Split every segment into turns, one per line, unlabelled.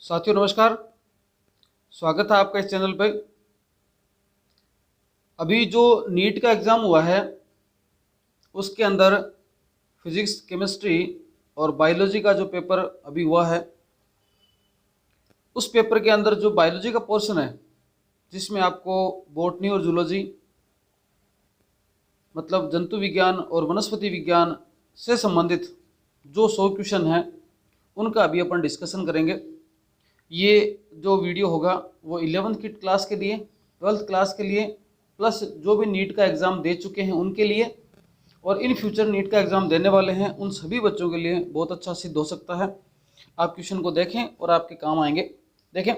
साथियों नमस्कार। स्वागत है आपका इस चैनल पे। अभी जो नीट का एग्ज़ाम हुआ है उसके अंदर फिजिक्स, केमिस्ट्री और बायोलॉजी का जो पेपर अभी हुआ है, उस पेपर के अंदर जो बायोलॉजी का पोर्शन है जिसमें आपको बॉटनी और जूलॉजी मतलब जंतु विज्ञान और वनस्पति विज्ञान से संबंधित जो 100 क्वेश्चन हैं उनका अभी अपन डिस्कशन करेंगे। ये जो वीडियो होगा वो 11th की क्लास के लिए, 12th क्लास के लिए, प्लस जो भी नीट का एग्ज़ाम दे चुके हैं उनके लिए और इन फ्यूचर नीट का एग्ज़ाम देने वाले हैं उन सभी बच्चों के लिए बहुत अच्छा सिद्ध हो सकता है। आप क्वेश्चन को देखें और आपके काम आएंगे। देखें,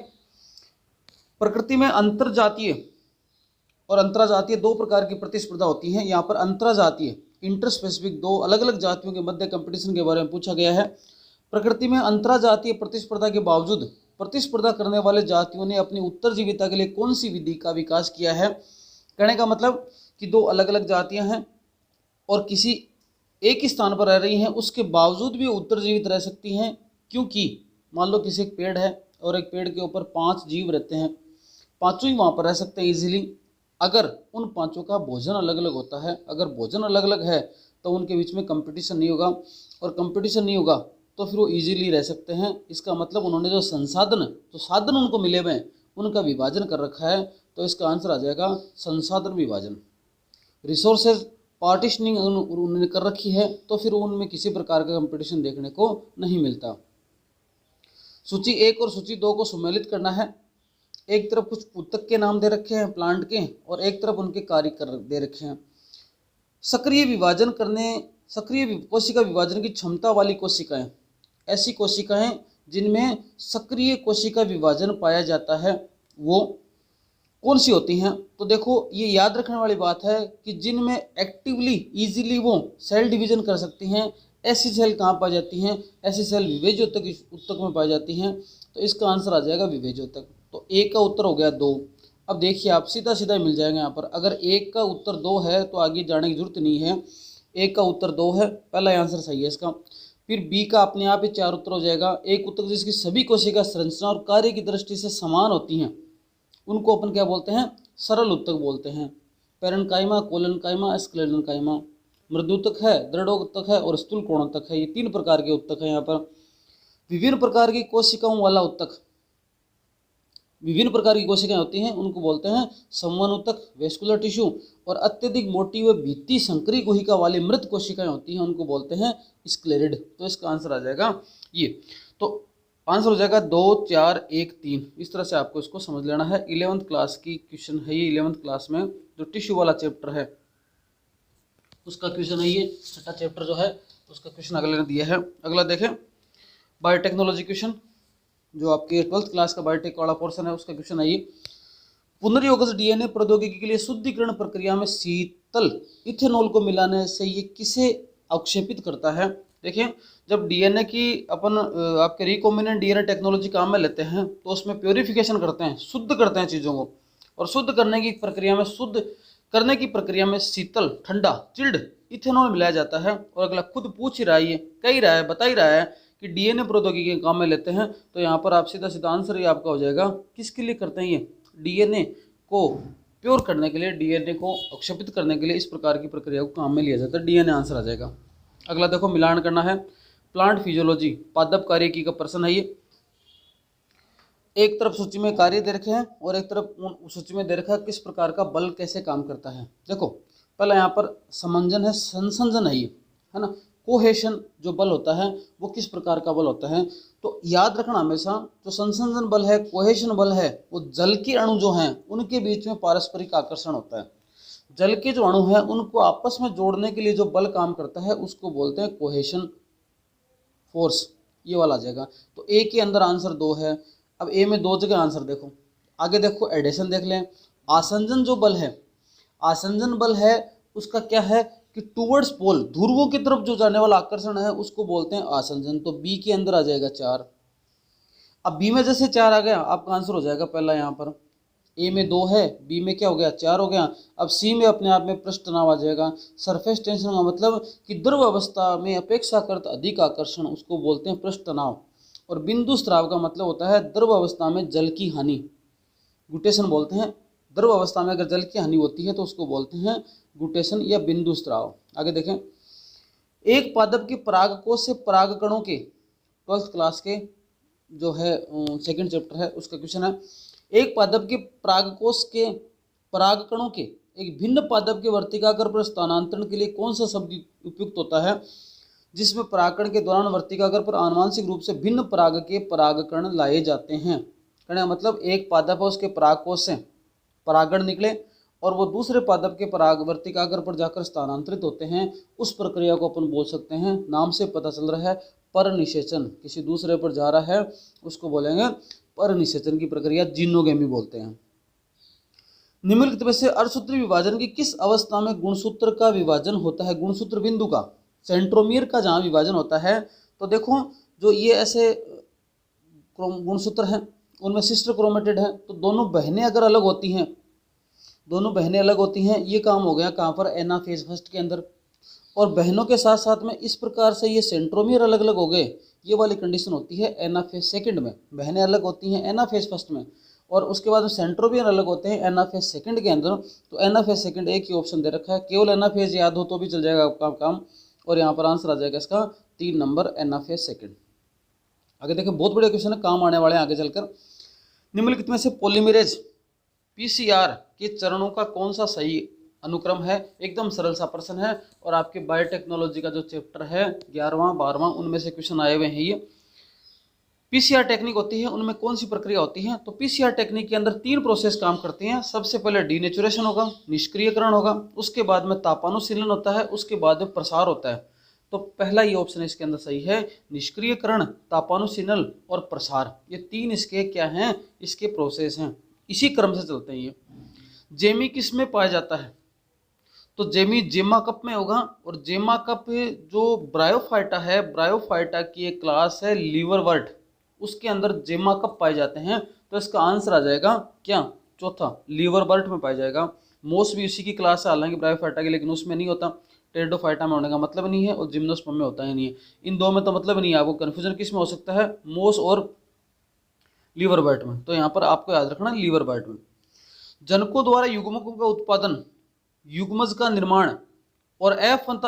प्रकृति में अंतरजातीय और अंतरजातीय दो प्रकार की प्रतिस्पर्धा होती है। यहाँ पर अंतरजातीय इंटरस्पेसिफिक दो अलग अलग जातियों के मध्य कंपटीशन के बारे में पूछा गया है। प्रकृति में अंतरजातीय प्रतिस्पर्धा के बावजूद प्रतिस्पर्धा करने वाले जातियों ने अपनी उत्तरजीविता के लिए कौन सी विधि का विकास किया है। कहने का मतलब कि दो अलग अलग जातियां हैं और किसी एक ही स्थान पर रह रही हैं, उसके बावजूद भी उत्तरजीवित रह सकती हैं। क्योंकि मान लो किसी एक पेड़ है और एक पेड़ के ऊपर 5 जीव रहते हैं, पाँचों ही वहाँ पर रह सकते हैं इजीली, अगर उन पाँचों का भोजन अलग अलग होता है। अगर भोजन अलग अलग है तो उनके बीच में कंपटीशन नहीं होगा, और कंपटीशन नहीं होगा तो फिर वो इजीली रह सकते हैं। इसका मतलब उन्होंने जो साधन उनको मिले हुए हैं उनका विभाजन कर रखा है। तो इसका आंसर आ जाएगा संसाधन विभाजन, रिसोर्सेज पार्टीशनिंग उन्होंने कर रखी है, तो फिर उनमें किसी प्रकार का कंपटीशन देखने को नहीं मिलता। सूची 1 और सूची 2 को सम्मिलित करना है। एक तरफ कुछ ऊतक के नाम दे रखे हैं प्लांट के, और एक तरफ उनके कार्य कर दे रखे हैं। सक्रिय कोशिका विभाजन की क्षमता वाली कोशिकाएं, ऐसी कोशिकाएं जिनमें सक्रिय कोशिका विभाजन पाया जाता है, वो कौन सी होती हैं। तो देखो, ये याद रखने वाली बात है कि जिनमें एक्टिवली इजीली वो सेल डिवीजन कर सकती हैं, ऐसी सेल कहाँ पाई जाती हैं, ऐसी सेल विभेज्योतक में पाई जाती हैं। तो इसका आंसर आ जाएगा विभेज्योतक। तो एक का उत्तर हो गया 2। अब देखिए, आप सीधा सीधा मिल जाएगा यहाँ पर। अगर एक का उत्तर 2 है तो आगे जाने की जरूरत नहीं है। एक का उत्तर 2 है, पहला आंसर सही है इसका। फिर बी का अपने आप ही 4 उत्तर हो जाएगा। एक उत्तर जिसकी सभी कोशिका संरचना और कार्य की दृष्टि से समान होती हैं उनको अपन क्या बोलते हैं, सरल उत्तक बोलते हैं। Parenchyma, collenchyma, sclerenchyma. मृदुतक है, दृढ़ उत्तक है और स्थूल कोणोत्तक है। ये 3 प्रकार के उत्तक हैं यहाँ पर। विभिन्न प्रकार की कोशिकाओं वाला उत्तक, विभिन्न प्रकार की कोशिकाएं होती हैं उनको बोलते हैं संवहन उत्तक, वेस्कुलर टिश्यू। और अत्यधिक मोटी व भित्ति संकरी गुहिका वाली मृत कोशिकाएं होती हैं उनको बोलते हैं स्क्लेरिड। तो इसका आंसर आ जाएगा ये। तो आंसर हो जाएगा 2, 4, 1, 3। इस तरह से आपको इसको समझ लेना है। 11th क्लास की क्वेश्चन है ये। 11th क्लास में जो टिश्यू वाला चैप्टर है उसका क्वेश्चन है ये। छठा चैप्टर जो है उसका क्वेश्चन अगले ने दिया है। अगला देखें, बायोटेक्नोलॉजी क्वेश्चन, जो आपके 12th क्लास का बायोटेक वाला पोर्शन है उसका क्वेश्चन है ये। पुनर्योगज डीएनए प्रौद्योगिकी के लिए शुद्धिकरण प्रक्रिया में शीतल इथेनॉल को मिलाने से ये किसे अवक्षेपित करता है। देखिए, जब डीएनए की अपन आपके रिकॉम्बिनेंट डीएनए टेक्नोलॉजी काम में लेते हैं तो उसमें प्योरिफिकेशन करते हैं, शुद्ध करते हैं चीज़ों को। और शुद्ध करने की प्रक्रिया में शीतल, ठंडा, चिल्ड इथेनॉल मिलाया जाता है। और अगला खुद पूछ ही रहा है, ये कह ही रहा है, बता ही रहा है कि डीएनए प्रौद्योगिकी के काम में लेते हैं। तो यहाँ पर आप सीधा सीधा आंसर ही आपका हो जाएगा। किसके लिए करते हैं ये, डीएनए को प्योर करने के लिए, डीएनए को अवक्षेपित करने के लिए इस प्रकार की प्रक्रिया को काम में लिया जाता है। डीएनए आंसर आ जाएगा। अगला देखो, मिलान करना है। प्लांट फिजियोलॉजी पादप कार्यकी का प्रश्न है ये। एक तरफ सूची में कार्य दे रखे हैं और एक तरफ सूची में दे रखा है किस प्रकार का बल कैसे काम करता है। देखो, पहला यहाँ पर समंजन है, संसंजन है ये, है ना। कोहेशन जो बल होता है वो किस प्रकार का बल होता है। तो याद रखना हमेशा, जो संसंजन बल है, कोहेशन बल है, वो जल के अणु जो हैं उनके बीच में पारस्परिक आकर्षण होता है। जल के जो अणु हैं उनको आपस में जोड़ने के लिए जो बल काम करता है उसको बोलते हैं कोहेशन फोर्स। ये वाला आ जाएगा। तो ए के अंदर आंसर 2 है। अब ए में 2 जगह आंसर देखो। आगे देखो, एडिशन देख लें। आसंजन जो बल है, आसंजन बल है उसका क्या है कि टूवर्ड्स पोल, ध्रुवों की तरफ जो जाने वाला आकर्षण है उसको बोलते हैं आसंजन। तो बी के अंदर आ जाएगा 4। अब बी में जैसे 4 आ गया, आपका आंसर हो जाएगा पहला। यहाँ पर ए में 2 है, बी में क्या हो गया, 4 हो गया। अब सी में अपने आप में पृष्ठ तनाव आ जाएगा। सरफेस टेंशन का मतलब कि द्रव अवस्था में अपेक्षाकृत अधिक आकर्षण, उसको बोलते हैं पृष्ठ तनाव। और बिंदु स्राव का मतलब होता है द्रव अवस्था में जल की हानि, गुटेशन बोलते हैं। द्रव अवस्था में अगर जल की हानि होती है तो उसको बोलते हैं गुटेशन या बिंदु स्राव। आगे देखें, एक पादप के परागकोश से परागकणों के 12th क्लास के जो है सेकंड चैप्टर है उसका क्वेश्चन है, एक पादप के परागकोश के परागकणों के एक भिन्न पादप के वर्तिकाग्र पर स्थानांतरण के लिए कौन सा शब्द उपयुक्त होता है, जिसमें परागकण के दौरान वर्तिकाग्र पर आनुवांशिक रूप से भिन्न पराग के परागकण लाए जाते हैं। कहने मतलब एक पादप है, उसके परागकोश से परागकण निकले और वो दूसरे पादप के पराग वर्तिकाग्र पर जाकर स्थानांतरित होते हैं, उस प्रक्रिया को अपन बोल सकते हैं, नाम से पता चल रहा है परनिषेचन। किसी दूसरे पर जा रहा है उसको बोलेंगे परनिषेचन की प्रक्रिया, जीनोगेमी बोलते हैं। निम्नलिखित में से अर्धसूत्री विभाजन की किस अवस्था में गुणसूत्र का विभाजन होता है? गुणसूत्र बिंदु का, सेंट्रोमियर का जहाँ विभाजन होता है, तो देखो जो ये ऐसे गुणसूत्र हैं उनमें सिस्टर क्रोमेटिड है, तो दोनों बहनें अगर अलग होती हैं, दोनों बहनें अलग होती हैं, ये काम हो गया कहाँ पर, एनाफेज फर्स्ट के अंदर। और बहनों के साथ साथ में इस प्रकार से ये सेंट्रोमियर अलग अलग हो गए, ये वाली कंडीशन होती है एनाफेज सेकंड में। बहनें अलग होती हैं एनाफेज फर्स्ट में, और उसके बाद सेंट्रोमियर अलग होते हैं एनाफेज सेकंड के अंदर। तो एनाफेज सेकंड एक ही ऑप्शन दे रखा है, केवल एनाफेज याद हो तो भी चल जाएगा आपका काम, और यहाँ पर आंसर आ जाएगा इसका 3 नंबर एनाफेज सेकंड। आगे देखें, बहुत बड़े क्वेश्चन है, काम आने वाले हैं आगे चलकर। निम्नलिखित में से पॉलीमरेज पीसीआर के चरणों का कौन सा सही अनुक्रम है? एकदम सरल सा प्रश्न है, और आपके बायोटेक्नोलॉजी का जो चैप्टर है 11वां 12वां उनमें से क्वेश्चन आए हुए हैं। ये पीसीआर टेक्निक होती है, उनमें कौन सी प्रक्रिया होती है? तो पीसीआर टेक्निक के अंदर 3 प्रोसेस काम करती हैं। सबसे पहले डीनेचुरेशन होगा, निष्क्रियकरण होगा, उसके बाद में तापानुशीलन होता है, उसके बाद में प्रसार होता है। तो पहला ये ऑप्शन इसके अंदर सही है, निष्क्रियकरण, तापानुशीलन और प्रसार, ये 3 इसके क्या हैं, इसके प्रोसेस हैं, इसी क्रम से चलते हैं ये। जेमी किस में पाया जाता है? तो जेमी जेमा कप में होगा, और जेमा कप जो ब्रायोफाइटा है, ब्रायोफाइटा की एक क्लास है लीवरवर्ट, उसके अंदर जेमा कप पाए जाते हैं। तो इसका आंसर आ जाएगा क्या, चौथा, लीवरवर्ट में पाया जाएगा। मोस भी उसी की क्लास है हालांकि ब्रायोफाइटा की, लेकिन उसमें नहीं होता, टेरिडोफाइटा में होने का मतलब नहीं है, और जिम्नोस्पर्म में होता ही नहीं है। इन दो में तो मतलब नहीं है, आपको कन्फ्यूजन किस में हो सकता है, मोस और लीवरवर्ट में। तो यहाँ पर आपको याद रखना लीवरवर्ट में। जनकों द्वारा युग्मकों का उत्पादन, युग्मज का निर्माण और F1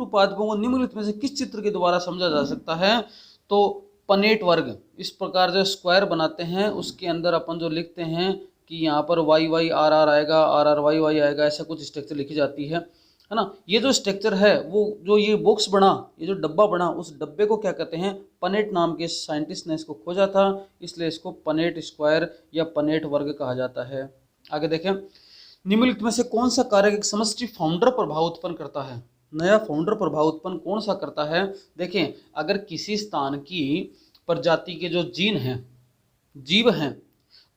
पादपों को निम्नलिखित में से किस चित्र के द्वारा समझा जा सकता है? तो पनेट वर्ग, इस प्रकार जो स्क्वायर बनाते हैं उसके अंदर अपन जो लिखते हैं कि यहाँ पर वाई वाई आर आर आएगा, आर आर वाई वाई आएगा, ऐसा कुछ स्ट्रक्चर लिखी जाती है ना। ये जो स्ट्रक्चर है, वो जो ये बॉक्स बना, ये जो डब्बा बना, उस डब्बे को क्या कहते हैं, पनेट नाम के साइंटिस्ट ने इसको खोजा था, इसलिए इसको पनेट स्क्वायर या पनेट वर्ग कहा जाता है। आगे देखें, निम्नलिखित में से कौन सा कारक एक समष्टि फाउंडर प्रभाव उत्पन्न करता है? नया फाउंडर प्रभाव उत्पन्न कौन सा करता है? देखें, अगर किसी स्थान की प्रजाति के जो जीन हैं, जीव हैं,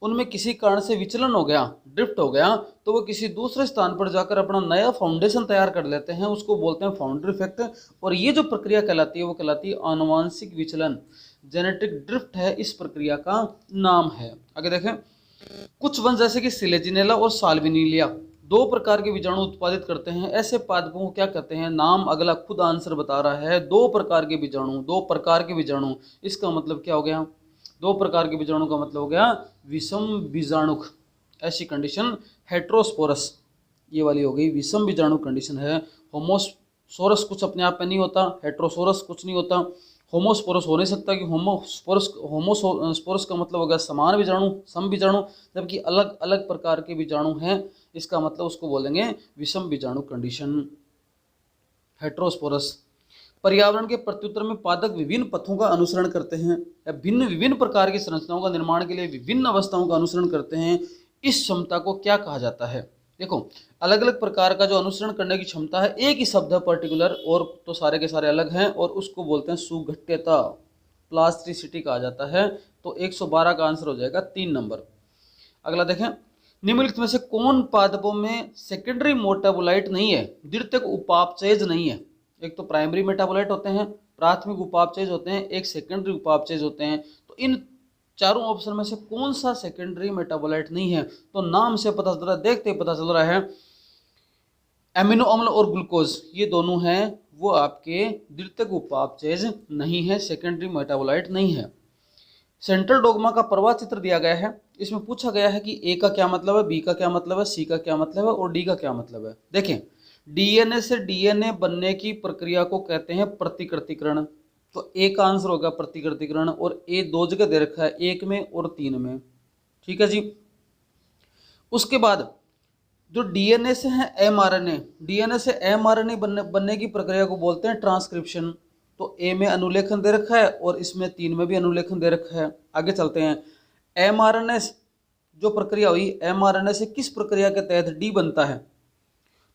उनमें किसी कारण से विचलन हो गया, ड्रिफ्ट हो गया, तो वो किसी दूसरे स्थान पर जाकर अपना नया फाउंडेशन तैयार कर लेते हैं, उसको बोलते हैं फाउंडर इफेक्ट। और ये जो प्रक्रिया कहलाती है वो कहलाती है आनुवांशिक विचलन, जेनेटिक ड्रिफ्ट है इस प्रक्रिया का नाम है। आगे देखें, कुछ वंश जैसे कि सिलेजिनेला और साल्विनिलिया 2 प्रकार के बीजाणु उत्पादित करते हैं, ऐसे पादपों को क्या कहते हैं? नाम अगला खुद आंसर बता रहा है, 2 प्रकार के बीजाणु, 2 प्रकार के बीजाणु, इसका मतलब क्या हो गया, 2 प्रकार के बीजाणु का मतलब हो गया विषम बीजाणुक, ऐसी कंडीशन हेट्रोस्पोरस, ये वाली हो गई विषम बीजाणु कंडीशन है। होमोस्पोरस कुछ अपने आप में नहीं होता, हेट्रोसोरस कुछ नहीं होता, होमोस्पोरस हो नहीं सकता कि होमोस्पोरस का मतलब हो गया समान बीजाणु, सम बीजाणु, जबकि अलग अलग प्रकार के बीजाणु हैं, इसका मतलब उसको बोलेंगे विषम बीजाणु कंडीशन, हेट्रोस्पोरस। पर्यावरण के प्रत्युत्तर में पादप विभिन्न पथों का अनुसरण करते हैं या विभिन्न प्रकार की संरचनाओं का निर्माण के लिए विभिन्न अवस्थाओं का अनुसरण करते हैं, इस क्षमता को क्या कहा जाता है? देखो, अलग अलग प्रकार का जो अनुसरण करने की क्षमता है, एक ही शब्द है पर्टिकुलर, और तो सारे के सारे अलग हैं, और उसको बोलते हैं सुघट्यता, प्लास्टिसिटी कहा जाता है। तो 112 का आंसर हो जाएगा 3 नंबर। अगला देखें, निम्नलिखित में से कौन पादपों में सेकेंडरी मेटाबोलाइट नहीं है, द्वितीयक उपापचयज नहीं है? एक तो प्राइमरी मेटाबोलाइट होते हैं, प्राथमिक उपापचयज होते हैं, एक सेकेंडरी उपापचयज होते हैं। तो इन चारों ऑप्शन में से कौन सा सेकेंडरी मेटाबोलाइट नहीं है? तो नाम से पता चल रहा है, देखते ही पता चल रहा है, एमिनो अम्ल और ग्लूकोज ये दोनों हैं, वो आपके द्वितीयक उपापचयज नहीं है, सेकेंडरी मेटाबोलाइट नहीं है। सेंट्रल डोगमा का प्रवाह चित्र दिया गया है। इसमें पूछा गया है कि ए का क्या मतलब है, बी का क्या मतलब है, सी का क्या मतलब है और डी का क्या मतलब है। देखें, डीएनए से डीएनए बनने की प्रक्रिया को कहते हैं प्रतिकृतिकरण। तो ए का आंसर होगा प्रतिकृतिकरण, और ए दो जगह दे रखा है, एक में और तीन में। ठीक है जी। उसके बाद जो डीएनए से है एमआरएनए, डीएनए से एमआरएनए बनने की प्रक्रिया को बोलते हैं ट्रांसक्रिप्शन। तो ए में अनुलेखन दे रखा है और इसमें तीन में भी अनुलेखन दे रखा है। आगे चलते हैं। एमआरएनए जो प्रक्रिया हुई, एमआरएनए से किस प्रक्रिया के तहत डी बनता है?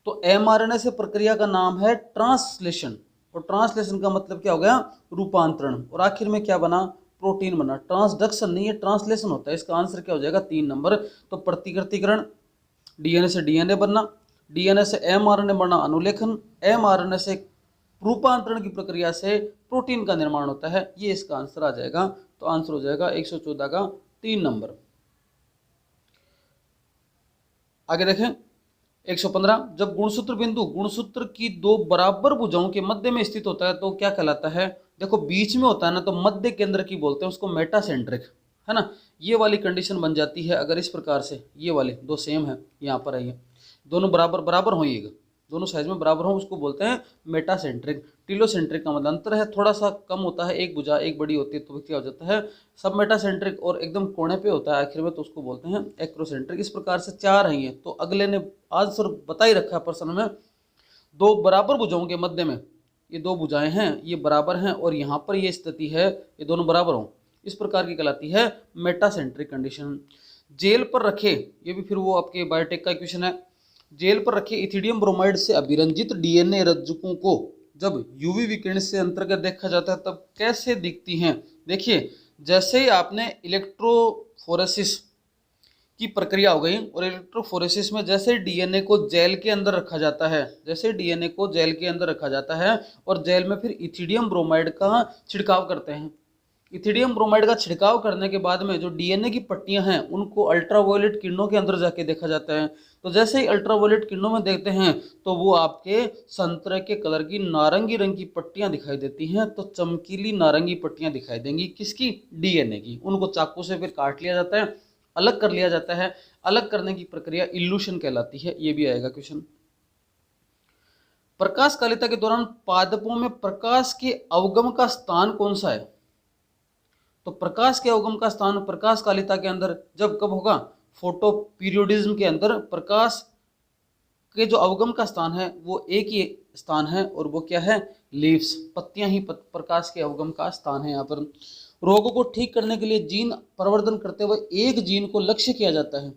तो एमआरएनए से प्रक्रिया का नाम है ट्रांसलेशन, और ट्रांसलेशन का मतलब क्या हो गया? रूपांतरण। और आखिर में क्या बना? प्रोटीन बना। ट्रांसडक्शन नहीं है, ट्रांसलेशन होता है। इसका आंसर क्या हो जाएगा? 3 नंबर। तो प्रतिकृतिकरण, डीएनए से डीएनए बनना, डीएनए से एमआरएनए बनना अनुलेखन, एमआरएनए से रूपांतरण की प्रक्रिया से प्रोटीन का निर्माण होता है। ये इसका आंसर आ जाएगा। तो आंसर हो जाएगा 114 का 3 नंबर। आगे देखें 115। जब गुणसूत्र बिंदु गुणसूत्र की दो बराबर भुजाओं के मध्य में स्थित होता है तो क्या कहलाता है? देखो बीच में होता है ना, तो मध्य केंद्र की बोलते हैं उसको, मेटासेंट्रिक, है ना। ये वाली कंडीशन बन जाती है अगर इस प्रकार से ये वाले दो सेम है, यहाँ पर है, ये दोनों बराबर बराबर होइएगा, दोनों साइज में बराबर हो, उसको बोलते हैं मेटासेंट्रिक। टिलोसेंट्रिक का मतलब अंतर है, थोड़ा सा कम होता है, एक भुजा एक बड़ी होती है तो क्या हो जाता है? सब मेटासेंट्रिक, और एकदम कोने पे होता है आखिर में तो उसको बोलते हैं एक्रोसेंट्रिक। इस प्रकार से 4 हैं ये। तो अगले ने आंसर बता ही रखा है प्रश्न में, दो बराबर भुजाओं के मध्य में ये दो भुजाएं हैं, ये बराबर हैं, और यहाँ पर ये स्थिति है, ये दोनों बराबर हों, इस प्रकार की कहलाती है मेटासेंट्रिक कंडीशन। जेल पर रखे, ये भी फिर वो आपके बायोटेक का क्वेश्चन है। जेल पर रखे इथिडियम ब्रोमाइड से अभिरंजित डीएनए रज्जुकों को जब यूवी विकिरण से अंतर्गत देखा जाता है तब कैसे दिखती हैं? देखिए, जैसे ही आपने इलेक्ट्रोफोरेसिस की प्रक्रिया हो गई, और इलेक्ट्रोफोरेसिस में जैसे डीएनए को जेल के अंदर रखा जाता है, जैसे डीएनए को जेल के अंदर रखा जाता है और जेल में फिर इथिडियम ब्रोमाइड का छिड़काव करते हैं। इथिडियम ब्रोमाइड का छिड़काव करने के बाद में जो डीएनए की पट्टियां हैं उनको अल्ट्रावायलेट किरणों के अंदर जाके देखा जाता है। तो जैसे ही अल्ट्रावायलेट किरणों में देखते हैं तो वो आपके संतरे के कलर की नारंगी रंग की पट्टियां दिखाई देती हैं। तो चमकीली नारंगी पट्टियां दिखाई देंगी, किसकी? डीएनए की। उनको चाकू से फिर काट लिया जाता है, अलग कर लिया जाता है। अलग करने की प्रक्रिया इल्यूशन कहलाती है। ये भी आएगा क्वेश्चन। प्रकाश कालिता के दौरान पादपों में प्रकाश के अवगम का स्थान कौन सा है? तो प्रकाश के अवगम का स्थान प्रकाश कालिता के अंदर जब कब होगा? फोटो पीरियोडिज्म के अंदर प्रकाश के जो अवगम का स्थान है वो एक ही स्थान है, और वो क्या है? लीव्स, पत्तियां ही प्रकाश के अवगम का स्थान है। यहाँ पर रोगों को ठीक करने के लिए जीन प्रवर्धन करते हुए एक जीन को लक्ष्य किया जाता है।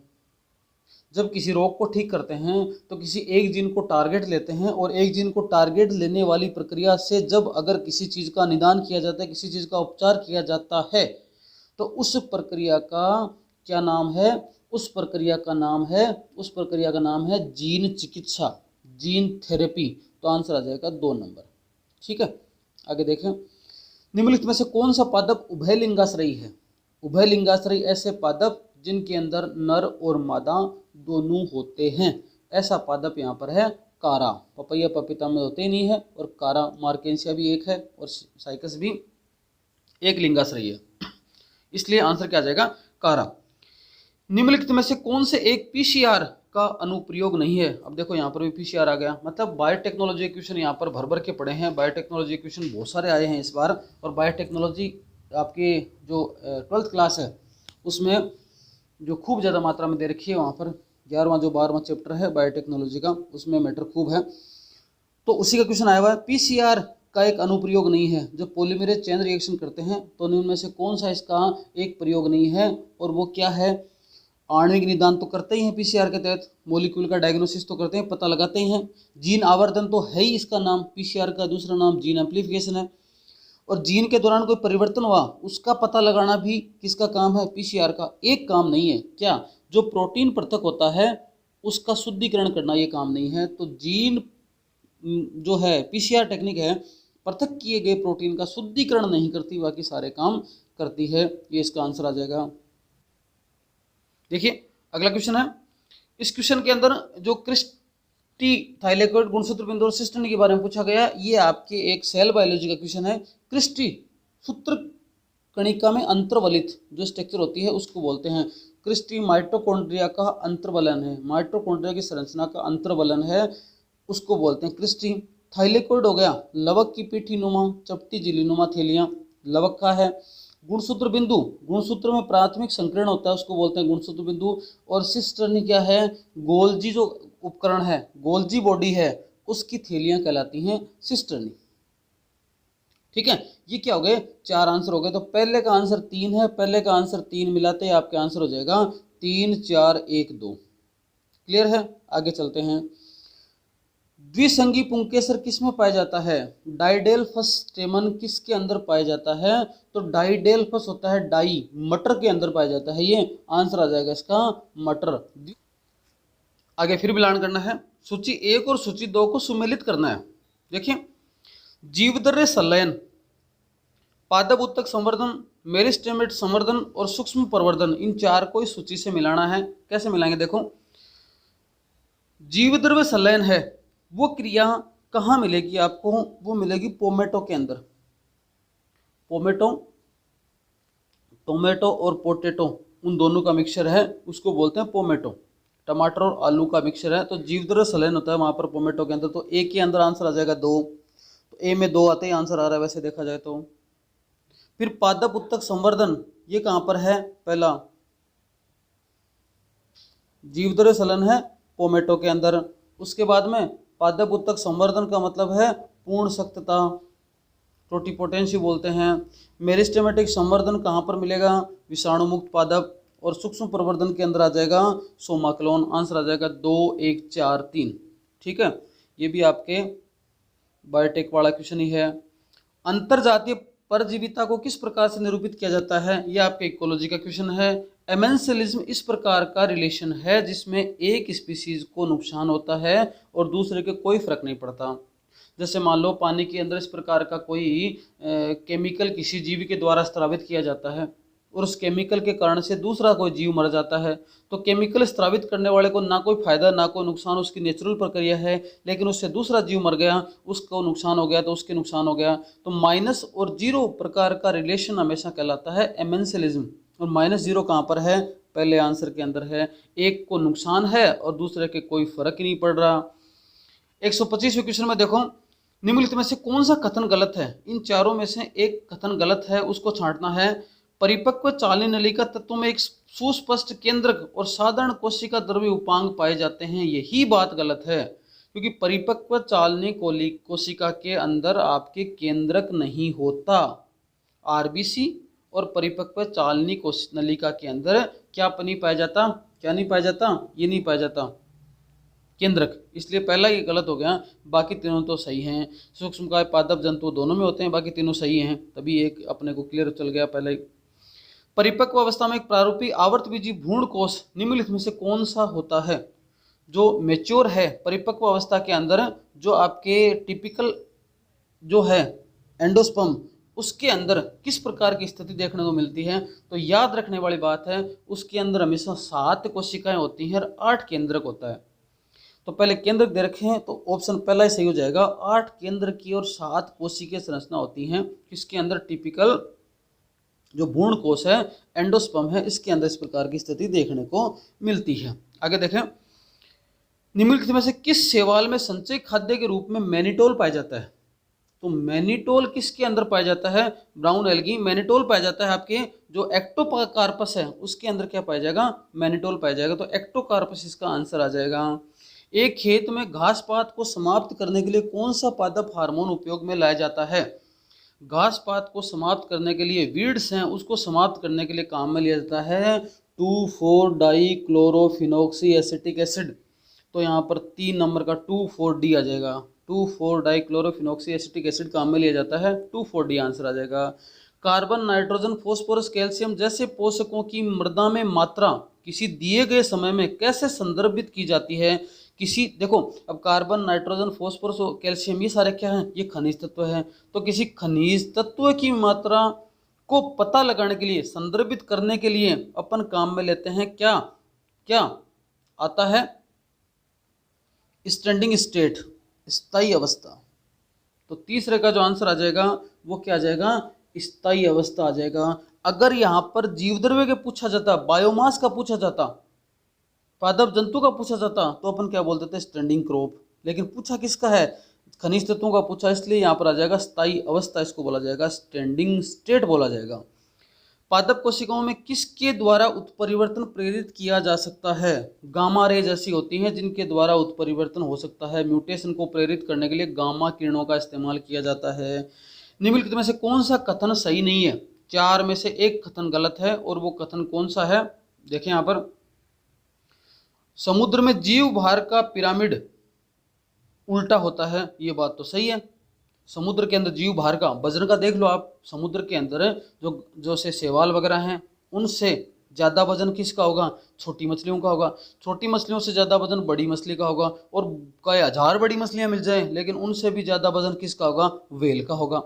जब किसी रोग को ठीक करते हैं तो किसी एक जीन को टारगेट लेते हैं, और एक जीन को टारगेट लेने वाली प्रक्रिया से जब अगर किसी चीज़ का निदान किया जाता है, किसी चीज़ का उपचार किया जाता है, तो उस प्रक्रिया का क्या नाम है? उस प्रक्रिया का नाम है जीन चिकित्सा, जीन थेरेपी। तो आंसर आ जाएगा 2 नंबर। ठीक है, आगे देखें। निम्नलिखित में से कौन सा पादप उभयलिंगाश्रयी है? उभयलिंगाश्रयी ऐसे पादप जिनके अंदर नर और मादा दोनों होते हैं। ऐसा पादप यहाँ पर है कारा। पपैया पपीता में होते ही नहीं है, और कारा मार्केंसिया भी एक है, और साइकस भी एक लिंगाश्रयी है, इसलिए आंसर क्या आ जाएगा? कारा। निम्नलिखित में से कौन से एक पीसीआर का अनुप्रयोग नहीं है? अब देखो यहाँ पर भी पीसीआर आ गया, मतलब बायोटेक्नोलॉजी क्वेश्चन यहाँ पर भर भर के पड़े हैं। बायोटेक्नोलॉजी क्वेश्चन बहुत सारे आए हैं इस बार, और बायोटेक्नोलॉजी आपके जो 12th क्लास है उसमें जो खूब ज़्यादा मात्रा में दे रखी है, वहाँ पर 11वां जो 12वां चैप्टर है बायोटेक्नोलॉजी का, उसमें मैटर खूब है। तो उसी का क्वेश्चन आया हुआ है। पीसीआर का एक अनुप्रयोग नहीं है। जो पॉलीमरेज चेन रिएक्शन करते हैं तो उनमें से कौन सा इसका एक प्रयोग नहीं है, और वो क्या है? आणविक निदान तो करते ही हैं पीसीआर के तहत, मॉलिक्यूल का डायग्नोसिस तो करते हैं, पता लगाते ही हैं। जीन आवर्धन तो है ही इसका नाम, पीसीआर का दूसरा नाम जीन एम्प्लीफिकेशन है। और जीन के दौरान कोई परिवर्तन हुआ उसका पता लगाना भी किसका काम है? पीसीआर का। एक काम नहीं है क्या? जो प्रोटीन पृथक होता है उसका शुद्धिकरण करना, ये काम नहीं है। तो जीन जो है पीसीआर टेक्निक है, पृथक किए गए प्रोटीन का शुद्धिकरण नहीं करती, बाकी सारे काम करती है। ये इसका आंसर आ जाएगा। देखिए अगला क्वेश्चन है। इस क्वेश्चन के अंदर जो क्रिस्टी थाइलेकोइड गुणसूत्र बिंदु और सिस्टन के बारे में पूछा गया, ये आपके एक सेल बायोलॉजी का क्वेश्चन है। क्रिस्टी सूत्र कणिका में अंतर्वलित जो स्ट्रक्चर होती है उसको बोलते हैं। क्रिस्टी माइटोकॉन्ड्रिया का अंतर्वलन है, माइटोकॉन्ड्रिया की संरचना का अंतर्वलन है, उसको बोलते हैं क्रिस्टी। थाइलेकोइड हो गया, लवक की पीठी नुमा चपटी झिल्लीनुमा थैलियां लवक का है। गुणसूत्र बिंदु, गुणसूत्र में प्राथमिक संकीर्ण होता है उसको बोलते हैं गुणसूत्र बिंदु। और सिस्टर्नी क्या है, गोल्जी जो उपकरण है, गोल्जी बॉडी है, उसकी थैलियां कहलाती हैं सिस्टर्नी। ठीक है, ये क्या हो गए, 4 आंसर हो गए। तो पहले का आंसर 3 है, पहले का आंसर 3 मिलाते ही आपके आंसर हो जाएगा 3 4 1 2। क्लियर है, आगे चलते हैं। द्विसंगी पुंकेसर किस में पाया जाता है, डाइडेल्फस स्टेमन किसके अंदर पाया जाता है, तो डाइडेल्फस होता है डाई, मटर के अंदर पाया जाता है, ये आंसर आ जाएगा इसका मटर। आगे फिर मिलान करना है, सूची 1 और सूची 2 को सुमेलित करना है। देखिए, जीवदर्य संलयन, पादप उत्तक संवर्धन, मेरिस्टेमेट संवर्धन और सूक्ष्म प्रवर्धन, इन 4 को इस सूची से मिलाना है। कैसे मिलाएंगे, देखो, जीवद्रव्य संलयन है वो क्रिया कहाँ मिलेगी आपको, वो मिलेगी पोमेटो के अंदर। पोमेटो, टोमेटो और पोटेटो उन दोनों का मिक्सचर है, उसको बोलते हैं पोमेटो। टमाटर और आलू का मिक्सचर है, तो जीवद्रव्य संलयन होता है वहाँ पर पोमेटो के अंदर। तो ए के अंदर आंसर आ जाएगा 2, तो ए में 2 आते ही आंसर आ रहा है वैसे देखा जाए तो। फिर पादप उत्तक संवर्धन, ये कहाँ पर है, पहला जीवद्रव्य संलयन है पोमेटो के अंदर। उसके बाद में पादप उत्तक संवर्धन का मतलब है पूर्ण सख्तता, टोटिपोटेंसी बोलते हैं। मेरिस्टेमेटिक संवर्धन कहाँ पर मिलेगा, विषाणु मुक्त पादप। और सूक्ष्म प्रवर्धन के अंदर आ जाएगा सोमाक्लोन, आंसर आ जाएगा 2 1 4 3। ठीक है, ये भी आपके बायोटेक वाला क्वेश्चन ही है। अंतरजातीय परजीविता को किस प्रकार से निरूपित किया जाता है, यह आपके इकोलॉजी का क्वेश्चन है। एमेंसिलिज्म इस प्रकार का रिलेशन है जिसमें एक स्पीसीज को नुकसान होता है और दूसरे के कोई फर्क नहीं पड़ता। जैसे मान लो पानी के अंदर इस प्रकार का कोई केमिकल किसी जीव के द्वारा स्रावित किया जाता है और उस केमिकल के कारण से दूसरा कोई जीव मर जाता है, तो केमिकल स्रावित करने वाले को ना कोई फायदा ना कोई नुकसान, उसकी नेचुरल प्रक्रिया है। लेकिन उससे दूसरा जीव मर गया, उसको नुकसान हो गया तो उसके नुकसान हो गया। तो माइनस और जीरो प्रकार का रिलेशन हमेशा कहलाता है एमेंसिलिज्म। और -0 कहाँ पर है, पहले आंसर के अंदर है। एक को नुकसान है और दूसरे के कोई फर्क ही नहीं पड़ रहा। 125वें क्वेश्चन में देखो, निम्नलिखित में से कौन सा कथन गलत है, इन चारों में से एक कथन गलत है, उसको छांटना है। परिपक्व चालनी नलिका तत्व में एक सुस्पष्ट केंद्रक और साधारण कोशिका द्रव्य उपांग पाए जाते हैं, यही बात गलत है। क्योंकि परिपक्व चालनी कोशिका के अंदर आपके केंद्रक नहीं होता। आरबीसी और परिपक्व चालनी नलिका के अंदर क्या नहीं पाया जाता, क्या नहीं पाया जाता, ये नहीं पाया जाता केंद्रक, इसलिए पहला ये गलत हो गया। बाकी तीनों तो सही हैं। सूक्ष्मकाय पादप जंतु दोनों में होते हैं, बाकी तीनों सही हैं, तभी एक अपने को क्लियर चल गया पहले। परिपक्व अवस्था में एक प्रारूपी आवर्तबीजी भ्रूण कोष निम्नलिखित में से कौन सा होता है, जो मेच्योर है परिपक्व अवस्था के अंदर, जो आपके टिपिकल जो है एंडोस्पर्म उसके अंदर किस प्रकार की स्थिति देखने को मिलती है। तो याद रखने वाली बात है, उसके अंदर हमेशा 7 कोशिकाएं होती हैं और 8 केंद्रक होता है। तो पहले केंद्रक दे रखे हैं तो ऑप्शन पहला ही सही हो जाएगा। 8 केंद्र की और 7 कोशिकीय संरचना होती हैं, किसके अंदर, टिपिकल जो भ्रूण कोष है एंडोस्पर्म है, इसके अंदर इस प्रकार की स्थिति देखने को मिलती है। आगे देखें, निम्नलिखित में से किस शैवाल में संचय खाद्य के रूप में मैनिटोल पाया जाता है। तो मैनिटोल किसके अंदर पाया जाता है, ब्राउन एल्गी मैनिटोल पाया जाता है। आपके जो एक्टोकार्पस है उसके अंदर क्या पाया जाएगा, मैनिटोल पाया जाएगा। तो एक्टोकार्पस इसका आंसर आ जाएगा। एक खेत में घास पात को समाप्त करने के लिए कौन सा पादप हार्मोन उपयोग में लाया जाता है। घास पात को समाप्त करने के लिए, वीड्स हैं उसको समाप्त करने के लिए काम में लिया जाता है 2,4-डाइक्लोरोफिनॉक्सी एसिटिक एसिड। तो यहाँ पर 3 नंबर का 2,4-D आ जाएगा। 2,4-डाइक्लोरोफिनॉक्सी एसिटिक एसिड काम में लिया जाता है, 2,4-D आंसर आ जाएगा। कार्बन, नाइट्रोजन, फास्फोरस, कैल्शियम जैसे पोषकों की मृदा में मात्रा किसी दिए गए समय में कैसे संदर्भित की जाती है। किसी, देखो अब कार्बन, नाइट्रोजन, फास्फोरस और कैल्शियम ये सारे क्या हैं, ये खनिज तत्व हैं। तो किसी खनिज तत्व की मात्रा को पता लगाने के लिए, संदर्भित करने के लिए अपन काम में लेते हैं क्या, क्या आता है, स्टैंडिंग स्टेट, स्थायी अवस्था। तो तीसरे का जो आंसर आ जाएगा वो क्या आ जाएगा, स्थायी अवस्था आ जाएगा। अगर यहाँ पर जीवद्रव्य के पूछा जाता, बायोमास का पूछा जाता, पादप जंतु का पूछा जाता, तो अपन क्या बोलते थे, स्टैंडिंग क्रॉप। लेकिन पूछा किसका है, खनिज तत्वों का पूछा, इसलिए यहाँ पर आ जाएगा स्थायी अवस्था, इसको बोला जाएगा स्टैंडिंग स्टेट बोला जाएगा। पादप कोशिकाओं में किसके द्वारा उत्परिवर्तन प्रेरित किया जा सकता है, गामा रेज ऐसी होती हैं जिनके द्वारा उत्परिवर्तन हो सकता है। म्यूटेशन को प्रेरित करने के लिए गामा किरणों का इस्तेमाल किया जाता है। निम्नलिखित में से कौन सा कथन सही नहीं है, 4 में से एक कथन गलत है, और वो कथन कौन सा है, देखें यहाँ पर, समुद्र में जीव भार का पिरामिड उल्टा होता है, ये बात तो सही है। समुद्र के अंदर जीव भार का, वजन का देख लो आप, समुद्र के अंदर जो से शैवाल वगैरह हैं उनसे ज़्यादा वजन किसका होगा, छोटी मछलियों का होगा। छोटी मछलियों से ज़्यादा वजन बड़ी मछली का होगा, और कई हजार बड़ी मछलियां मिल जाएं लेकिन उनसे भी ज़्यादा वजन किसका होगा, व्हेल का होगा।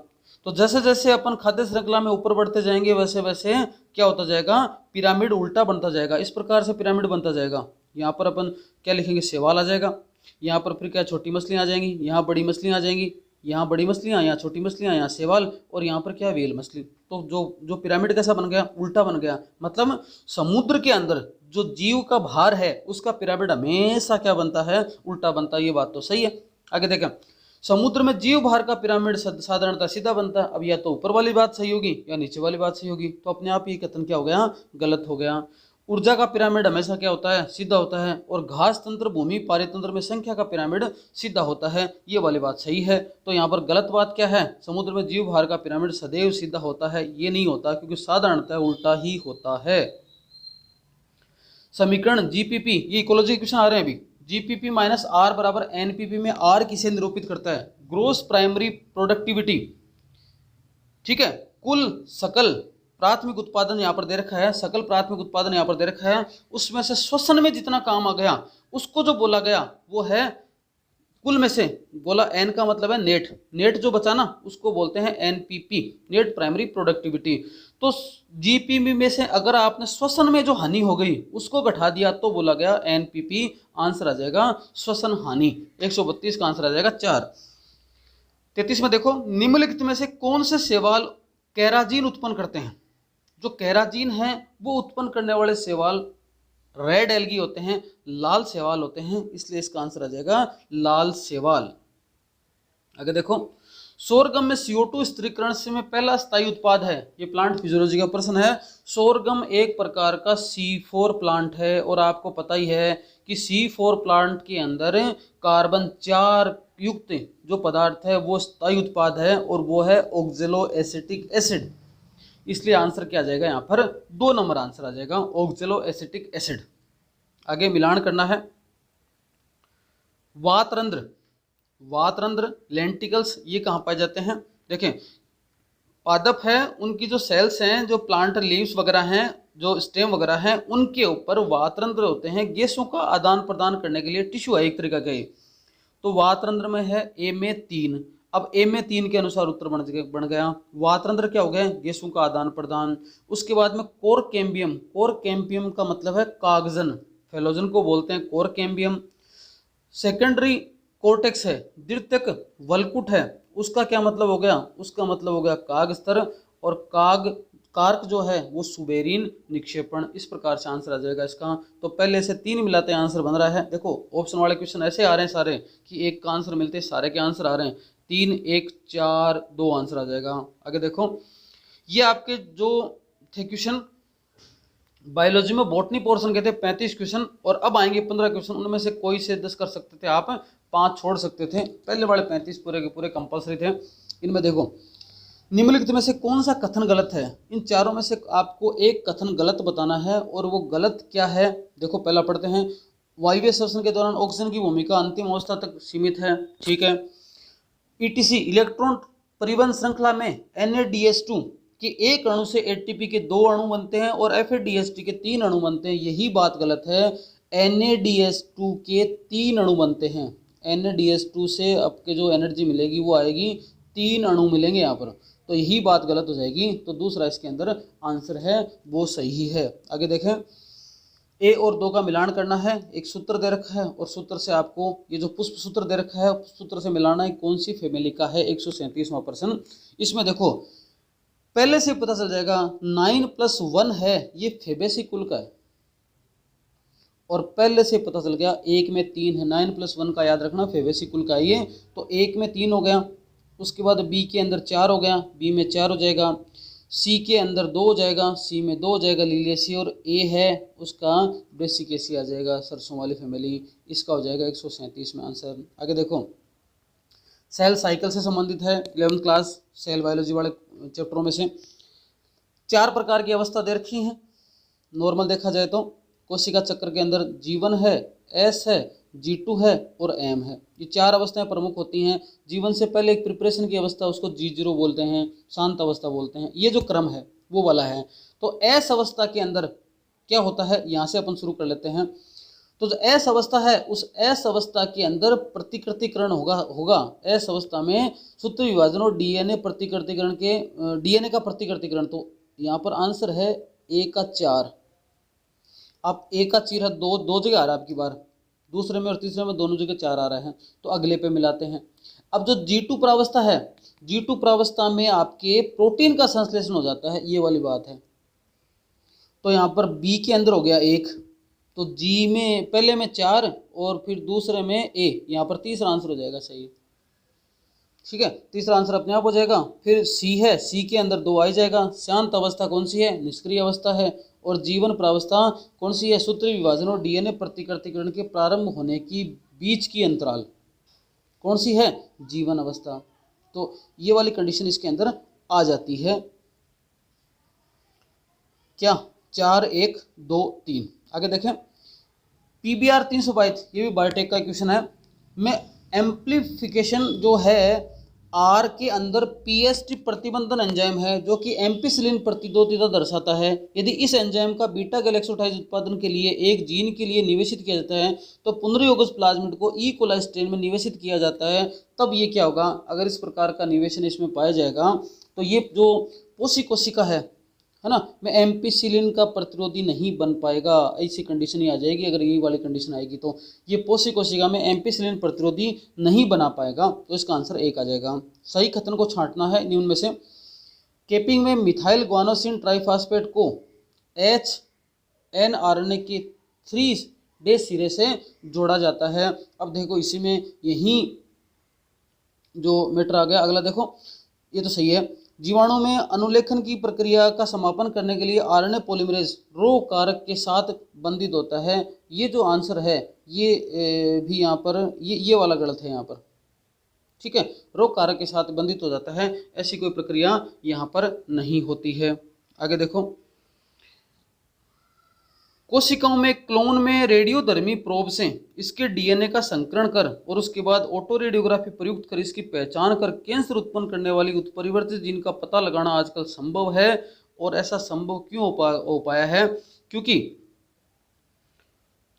तो जैसे जैसे अपन खाद्य श्रृंखला में ऊपर बढ़ते जाएंगे वैसे वैसे क्या होता जाएगा, पिरामिड उल्टा बनता जाएगा। इस प्रकार से पिरामिड बनता जाएगा। यहाँ पर अपन क्या लिखेंगे, शैवाल आ जाएगा, यहाँ पर फिर क्या, छोटी मछलियाँ आ जाएंगी, यहाँ बड़ी मछलियाँ आ जाएंगी, यहाँ बड़ी मछलियाँ, यहाँ छोटी मछलियाँ, यहाँ शैवाल, और यहाँ पर क्या, व्हेल मछली। तो जो पिरामिड कैसा बन गया, उल्टा बन गया। मतलब समुद्र के अंदर जो जीव का भार है उसका पिरामिड हमेशा क्या बनता है, उल्टा बनता है। ये बात तो सही है। आगे देखें, समुद्र में जीव भार का पिरामिड साधारणतः सीधा बनता है। अब या तो ऊपर वाली बात सही होगी या नीचे वाली बात सही होगी, तो अपने आप ही कथन क्या हो गया, गलत हो गया। ऊर्जा का पिरामिड हमेशा क्या होता है, सीधा होता है, और घास तंत्र भूमि पारितंत्र में संख्या का पिरामिड सीधा होता है, ये वाली बात सही है। तो यहाँ पर गलत बात क्या है, समुद्र में जीव भार का पिरामिड सदैव सीधा होता है, ये नहीं होता, क्योंकि साधारणतः उल्टा ही होता है। समीकरण जीपीपी, ये इकोलॉजी के क्वेश्चन आ रहे हैं अभी। जीपीपी माइनस आर बराबर एनपीपी में आर किसे निरूपित करता है, ग्रोस प्राइमरी प्रोडक्टिविटी। ठीक है, कुल सकल प्राथमिक उत्पादन यहाँ पर दे रखा है, सकल प्राथमिक उत्पादन यहाँ पर दे रखा है, उसमें से श्वसन में जितना काम आ गया उसको जो बोला गया वो है कुल में से, बोला एन का मतलब है नेट, नेट जो बचा ना उसको बोलते हैं एनपीपी, नेट प्राइमरी प्रोडक्टिविटी। तो जीपीपी में से अगर आपने श्वसन में जो हानि हो गई उसको घटा दिया तो बोला गया एनपीपी। आंसर आ जाएगा श्वसन हानि, 132 का आंसर आ जाएगा 4। 33 में देखो, निम्नलिखित में से कौन से शैवाल केराजीन उत्पन्न करते हैं। जो केराजीन है वो उत्पन्न करने वाले शैवाल रेड एल्गी होते हैं, लाल शैवाल होते हैं, इसलिए इसका आंसर आ जाएगा लाल शैवाल। आगे देखो, सोरगम में CO2 स्थिरीकरण से में पहला स्थायी उत्पाद है, ये प्लांट फिजियोलॉजी का प्रश्न है। सोरगम एक प्रकार का C4 प्लांट है, और आपको पता ही है कि C4 प्लांट के अंदर कार्बन 4 युक्त जो पदार्थ है वो स्थायी उत्पाद है, और वो है ऑक्जेलो एसिटिक एसिड। इसलिए आंसर क्या आ जाएगा, यहाँ पर 2 नंबर आंसर आ जाएगा, ऑक्जेलो एसिटिक एसिड। आगे मिलान करना है। वातरंध्र, वातरंध्र लेंटिकल्स ये कहाँ पाए जाते हैं, देखें पादप है उनकी जो सेल्स हैं, जो प्लांट लीव्स वगैरह हैं, जो स्टेम वगैरह हैं, उनके ऊपर वातरंध्र होते हैं, गैसों का आदान प्रदान करने के लिए टिश्यू है एक तरीका का। तो वातरंध्र में है ए में 3। अब ए में 3 के अनुसार उत्तर बन गया। वातरंध्र क्या हो गया, गैसों का आदान प्रदान। उसके बाद में कोर कैम्बियम, कोर कैम्बियम का मतलब है कागजन, फेलोजन को बोलते हैं कोर कैम्बियम। सेकेंडरी कोर्टेक्स है, द्वितीयक वलकुट है, उसका क्या मतलब हो गया, उसका मतलब हो गया काग स्तर, और कार्क जो है वो सुबेरीन निक्षेपण। इस प्रकार से आंसर आ जाएगा इसका। तो पहले से 3 मिलाते आंसर बन रहा है। देखो ऑप्शन वाले क्वेश्चन ऐसे आ रहे हैं सारे कि एक का आंसर मिलते सारे के आंसर आ रहे हैं, 3 1 4 2 आंसर आ जाएगा। आगे देखो, ये आपके जो थे क्वेश्चन बायोलॉजी में बॉटनी पोर्शन के थे 35 क्वेश्चन, और अब आएंगे 15 क्वेश्चन। उनमें से कोई से 10 कर सकते थे आप, 5 छोड़ सकते थे। पहले वाले 35 पूरे के पूरे कंपलसरी थे। इनमें देखो, निम्नलिखित में से कौन सा कथन गलत है। इन चारों में से आपको एक कथन गलत बताना है, और वो गलत क्या है। देखो पहला पढ़ते हैं, वायवीय श्वसन के दौरान ऑक्सीजन की भूमिका अंतिम अवस्था तक सीमित है। ठीक है। ETC इलेक्ट्रॉन परिवहन श्रृंखला में NADH2 के एक अणु से ATP के 2 अणु बनते हैं, और FADH2 के 3 अणु बनते हैं। यही बात गलत है, NADH2 के 3 अणु बनते हैं। NADH2 से आपके जो एनर्जी मिलेगी वो आएगी, 3 अणु मिलेंगे यहाँ पर, तो यही बात गलत हो जाएगी। तो दूसरा इसके अंदर आंसर है वो सही है। आगे देखें, ए और 2 का मिलान करना है। एक सूत्र दे रखा है, और सूत्र से आपको ये जो पुष्प सूत्र दे रखा है, सूत्र से मिलाना है कौन सी फैमिली का है। 137वां प्रश्न। इसमें देखो पहले से पता चल जाएगा 9+1 है ये फेबेसी कुल का है, और पहले से पता चल गया 1 में 3 है, 9+1 का याद रखना फेबेसी कुल का है ये, तो 1 में 3 हो गया, उसके बाद बी के अंदर 4 हो गया, बी में 4 हो जाएगा, सी के अंदर 2 हो जाएगा, सी में 2 हो जाएगा लिलियेसी, और ए है उसका ब्रेसिकेसी आ जाएगा, सरसों वाली फैमिली, इसका हो जाएगा 137 में आंसर। आगे देखो, सेल साइकिल से संबंधित है 11th क्लास सेल बायोलॉजी वाले चैप्टरों में से। 4 प्रकार की अवस्था दे रखी हैं। नॉर्मल देखा जाए तो कोशिका चक्र के अंदर G1 है, S है, G2 है और M है। ये 4 अवस्थाएं प्रमुख होती हैं। जीवन से पहले एक प्रिपरेशन की अवस्था, उसको G0 बोलते हैं, शांत अवस्था बोलते हैं। ये जो क्रम है वो वाला है। तो S अवस्था के अंदर क्या होता है, यहाँ से अपन शुरू कर लेते हैं। तो जो एस अवस्था है, उस एस अवस्था के अंदर प्रतिकृतिकरण होगा। एस अवस्था में सूत्र विभाजन और डीएनए प्रतिकृतिकरण के डीएनए का प्रतिकृतिकरण। तो यहाँ पर आंसर है ए का 4। आप ए का 4 दो जगह आ रहा है आपकी बार, दूसरे में और तीसरे में दोनों जगह 4 आ रहा है, तो अगले पे मिलाते हैं। अब जो G2 प्रावस्था है, G2 प्रावस्था में आपके प्रोटीन का संश्लेषण हो जाता है, ये वाली बात है। तो यहाँ पर बी के अंदर हो गया 1, तो जी में पहले में 4 और फिर दूसरे में ए, यहाँ पर तीसरा आंसर हो जाएगा सही। ठीक है, तीसरा आंसर अपने आप हो जाएगा। फिर सी है, सी के अंदर 2 आ जाएगा। शांत अवस्था कौन सी है, निष्क्रिय अवस्था है। और जीवन प्रावस्था कौन सी है, सूत्र विभाजन और डीएनए प्रतिकृतिकरण के प्रारंभ होने की बीच की अंतराल कौन सी है, जीवन अवस्था। तो ये वाली कंडीशन इसके अंदर आ जाती है। क्या 4 1 2 3। आगे देखें, PBR 322, ये भी बायोटेक का क्वेश्चन है। में एम्प्लीफिकेशन जो है आर के अंदर पीएसटी प्रतिबंधन एंजाइम है जो कि एम्पिसिलिन प्रतिरोधिता दर्शाता है। यदि इस एंजाइम का बीटा गैलेक्सोटाइज उत्पादन के लिए एक जीन के लिए निवेशित किया जाता है तो पुनर्योगज प्लाज्मिड को ई कोलाई स्ट्रेन में निवेशित किया जाता है, तब ये क्या होगा। अगर इस प्रकार का निवेशन इसमें पाया जाएगा तो ये जो पोषी कोशिका है ना, में एम्पिसिलिन का प्रतिरोधी नहीं बन पाएगा, ऐसी कंडीशन ही आ जाएगी। अगर यही वाली कंडीशन आएगी तो ये पोषी कोशिका में एम्पिसिलिन प्रतिरोधी नहीं बना पाएगा, तो इसका आंसर 1 आ जाएगा। सही कथन को छांटना है निम्न में से। केपिंग में मिथाइल ग्वानोसिन ट्राइफॉस्फेट को HNRNA के 3 बेस सिरे से जोड़ा जाता है। अब देखो इसी में यही जो मैटर आ गया। अगला देखो, ये तो सही है। जीवाणु में अनुलेखन की प्रक्रिया का समापन करने के लिए आरएनए पॉलीमरेज रो कारक के साथ बंधित होता है। ये जो आंसर है ये भी यहाँ पर ये वाला गलत है यहाँ पर। ठीक है, रो कारक के साथ बंधित हो जाता है, ऐसी कोई प्रक्रिया यहाँ पर नहीं होती है। आगे देखो, कोशिकाओं में क्लोन में रेडियोधर्मी प्रोब से इसके डीएनए का संकरण कर और उसके बाद ऑटो रेडियोग्राफी प्रयुक्त कर इसकी पहचान कर कैंसर उत्पन्न करने वाली उत्परिवर्तित जीन का पता लगाना आजकल संभव है। और ऐसा संभव क्यों हो पाया है, क्योंकि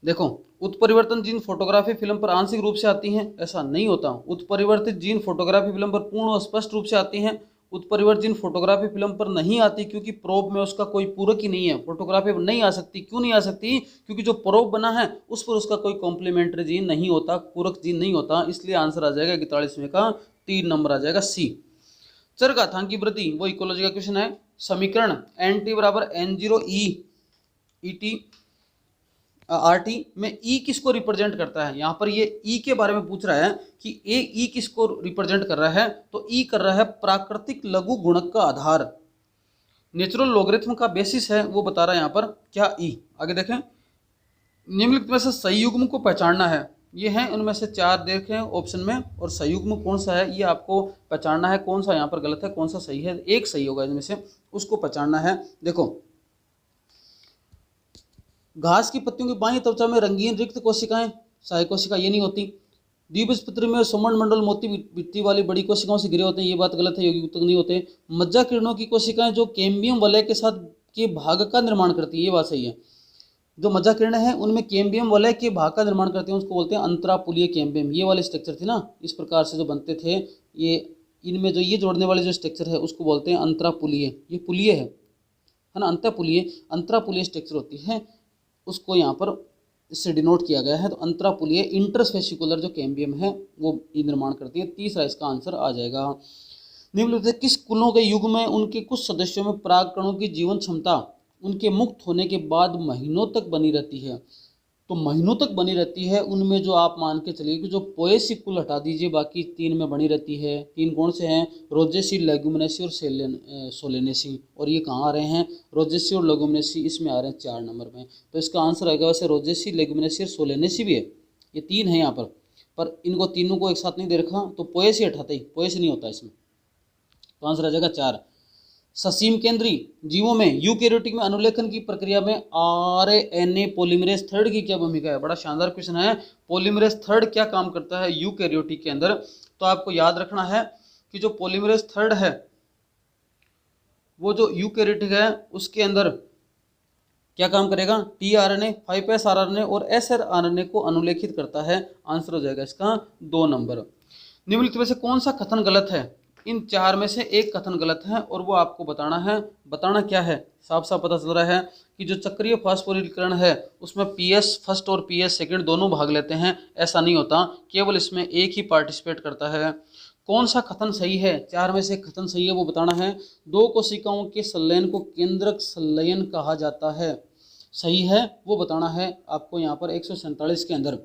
देखो उत्परिवर्तन जीन फोटोग्राफी फिल्म पर आंशिक रूप से आती हैं, ऐसा नहीं होता। उत्परिवर्तित जीन फोटोग्राफी फिल्म पर पूर्ण और स्पष्ट रूप से आती हैं। उत्परिवर्तित जीन फोटोग्राफी फिल्म पर नहीं आती क्योंकि प्रोब में उसका कोई पूरक ही नहीं है, फोटोग्राफी पर नहीं आ सकती। क्यों नहीं आ सकती, क्योंकि जो प्रोब बना है उस पर उसका कोई कॉम्प्लीमेंट्री जीन नहीं होता, पूरक जीन नहीं होता। इसलिए आंसर आ जाएगा 41वें का 3 नंबर आ जाएगा सी। चरघातांक की वृद्धि वो इकोलॉजी का क्वेश्चन है। समीकरण NT बराबर N0 ET RT में E किसको रिप्रेजेंट करता है। यहाँ पर ये E के बारे में पूछ रहा है कि E किसको रिप्रेजेंट कर रहा है, तो E कर रहा है प्राकृतिक लघु गुणक का आधार, नेचुरल लॉगरिथम का बेसिस है, वो बता रहा है यहाँ पर क्या E। आगे देखें, निम्नलिखित में से सही युग्म को पहचानना है। ये हैं उनमें से 4 देखें ऑप्शन में, और सही युग्म कौन सा है ये आपको पहचानना है, कौन सा यहाँ पर गलत है कौन सा सही है। एक सही होगा इनमें से, उसको पहचानना है। देखो, घास की पत्तियों की बाईं त्वचा में रंगीन रिक्त कोशिकाएं, सहायक कोशिका ये नहीं होती। द्विबीजपत्री में सुमन मंडल मोती भित्ति वाली बड़ी कोशिकाओं से घिरे होते हैं, ये बात गलत है, यौगिक नहीं होते। मज्जा किरणों की कोशिकाएं जो कैम्बियम वलय के साथ के भाग का निर्माण करती है, ये बात सही है। जो मज्जा किरण है उनमें कैम्बियम वलय के भाग का निर्माण करते हैं, उसको बोलते हैं अंतरापुलीय कैम्बियम। ये वाले स्ट्रक्चर थे ना, इस प्रकार से जो बनते थे, ये इनमें जो ये जोड़ने वाले जो स्ट्रक्चर है उसको बोलते हैं अंतरापुलीय। ये पुलीय है ना, अंतरापुलीय स्ट्रक्चर होती है, उसको यहाँ पर इससे डिनोट किया गया है। तो अंतरापुलीय इंटरस्पेसिकुलर जो कैम्बियम है वो निर्माण करती है। तीसरा इसका आंसर आ जाएगा। निम्नलिखित से किस कुलों के युग में उनके कुछ सदस्यों में परागकणों की जीवन क्षमता उनके मुक्त होने के बाद महीनों तक बनी रहती है? तो महीनों तक बनी रहती है उनमें जो आप मान के चलिए कि जो पोएसी कुल हटा दीजिए, बाकी 3 में बनी रहती है। 3 कौन से हैं? रोजेसी, लेगुमिनेसी और सोलेनेसी। और ये कहाँ आ रहे हैं? रोजेसी और लेगुमिनेसी इसमें आ रहे हैं 4 नंबर में। तो इसका आंसर आएगा, वैसे रोजेसी, लेगुमिनेसी और सोलेनेसी भी है, ये 3 है यहाँ पर इनको तीनों को एक साथ नहीं दे रखा, तो पोएसी हटाते ही, पोएसी नहीं होता इसमें, तो आंसर आ जाएगा 4। ससीम केंद्रीय जीवों में यूकैरियोटिक में अनुलेखन की प्रक्रिया में आरएनए पॉलीमरेज थर्ड की क्या भूमिका है? बड़ा शानदार क्वेश्चन है। पॉलीमरेज थर्ड क्या काम करता है यूकैरियोटिक के अंदर? तो आपको याद रखना है कि जो पॉलीमरेज थर्ड है वो जो यूकैरियोटिक है उसके अंदर क्या काम करेगा? टीआरएनए, 5s आरएनए और एसआरएनए को अनुलेखित करता है। आंसर हो जाएगा इसका 2 नंबर। निम्नलिखित में से कौन सा कथन गलत है? इन 4 में से एक कथन गलत है और वो आपको बताना है। बताना क्या है? साफ साफ पता चल रहा है कि जो चक्रीय फास्फोरिलीकरण है उसमें पीएस फर्स्ट और पीएस सेकंड दोनों भाग लेते हैं। ऐसा नहीं होता, केवल इसमें एक ही पार्टिसिपेट करता है। कौन सा कथन सही है? 4 में से कथन सही है वो बताना है। 2 कोशिकाओं के संलयन को केंद्रक संलयन कहा जाता है, सही है वो बताना है आपको यहाँ पर 147 के अंदर।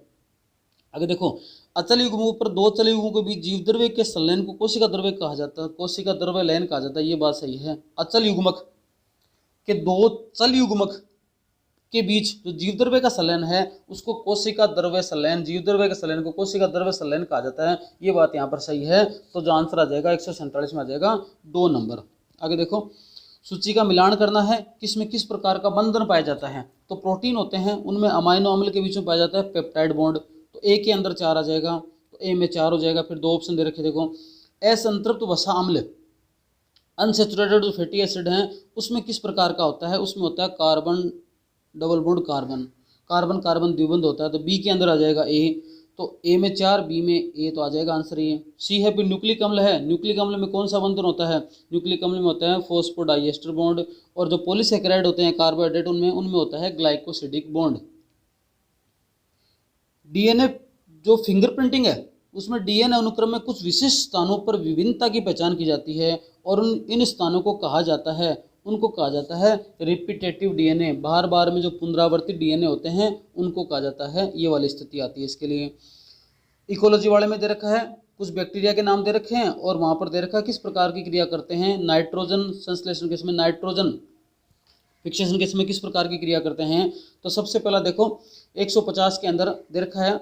आगे देखो, अचल युग्मों पर 2 चल युग्मों के बीच जीव द्रव्य के संलयन को कोशिका द्रव्य कहा जाता है, कोशिका द्रव्य लयन कहा जाता है। ये बात सही है। अचल युग्मक के 2 चल युग्मक के बीच जो जीव द्रव्य का संलयन है उसको कोशिका द्रव्य संलयन, जीव द्रव्य के संलयन को कोशिका द्रव्य संलयन कहा जाता है। ये बात यहाँ पर सही है। तो जो आंसर आ जाएगा 147 में आ जाएगा 2 नंबर। आगे देखो, सूची का मिलान करना है, किसमें किस प्रकार का बंधन पाया जाता है? तो प्रोटीन होते हैं उनमें अमाइनो अम्ल के बीच में पाया जाता है पेप्टाइड बॉन्ड। तो ए के अंदर 4 आ जाएगा, तो ए में 4 हो जाएगा। फिर 2 ऑप्शन दे रखे, देखो असंतृप्त वसा अम्ल, अनसेचुरेटेड जो फैटी एसिड हैं उसमें किस प्रकार का होता है? उसमें होता है carbon double bond carbon, carbon carbon द्विबंध होता है। तो बी के अंदर आ जाएगा ए, तो ए में 4, बी में ए, तो आ जाएगा आंसर ये। सी है फिर न्यूक्लिक अम्ल है। न्यूक्लिक अम्ल में कौन सा बंधन होता है? न्यूक्लिक अम्ल में होता है फॉस्फोडाइएस्टर बॉन्ड। और जो पॉलीसेकेराइड होते हैं कार्बोहाइड्रेट उनमें होता है ग्लाइकोसिडिक बॉन्ड। डीएनए जो फिंगरप्रिंटिंग है उसमें डीएनए अनुक्रम में कुछ विशिष्ट स्थानों पर विभिन्नता की पहचान की जाती है और इन स्थानों को कहा जाता है, उनको कहा जाता है रिपीटेटिव डीएनए। बार बार में जो पुनरावर्तित डीएनए होते हैं उनको कहा जाता है। ये वाली स्थिति आती है इसके लिए। इकोलॉजी वाले में दे रखा है कुछ बैक्टीरिया के नाम दे रखे हैं और वहाँ पर दे रखा है किस प्रकार की क्रिया करते हैं। नाइट्रोजन संश्लेषण केस में, नाइट्रोजन फिक्सेशन केस में किस प्रकार की क्रिया करते हैं? तो सबसे पहला देखो 150 के अंदर दे रखा है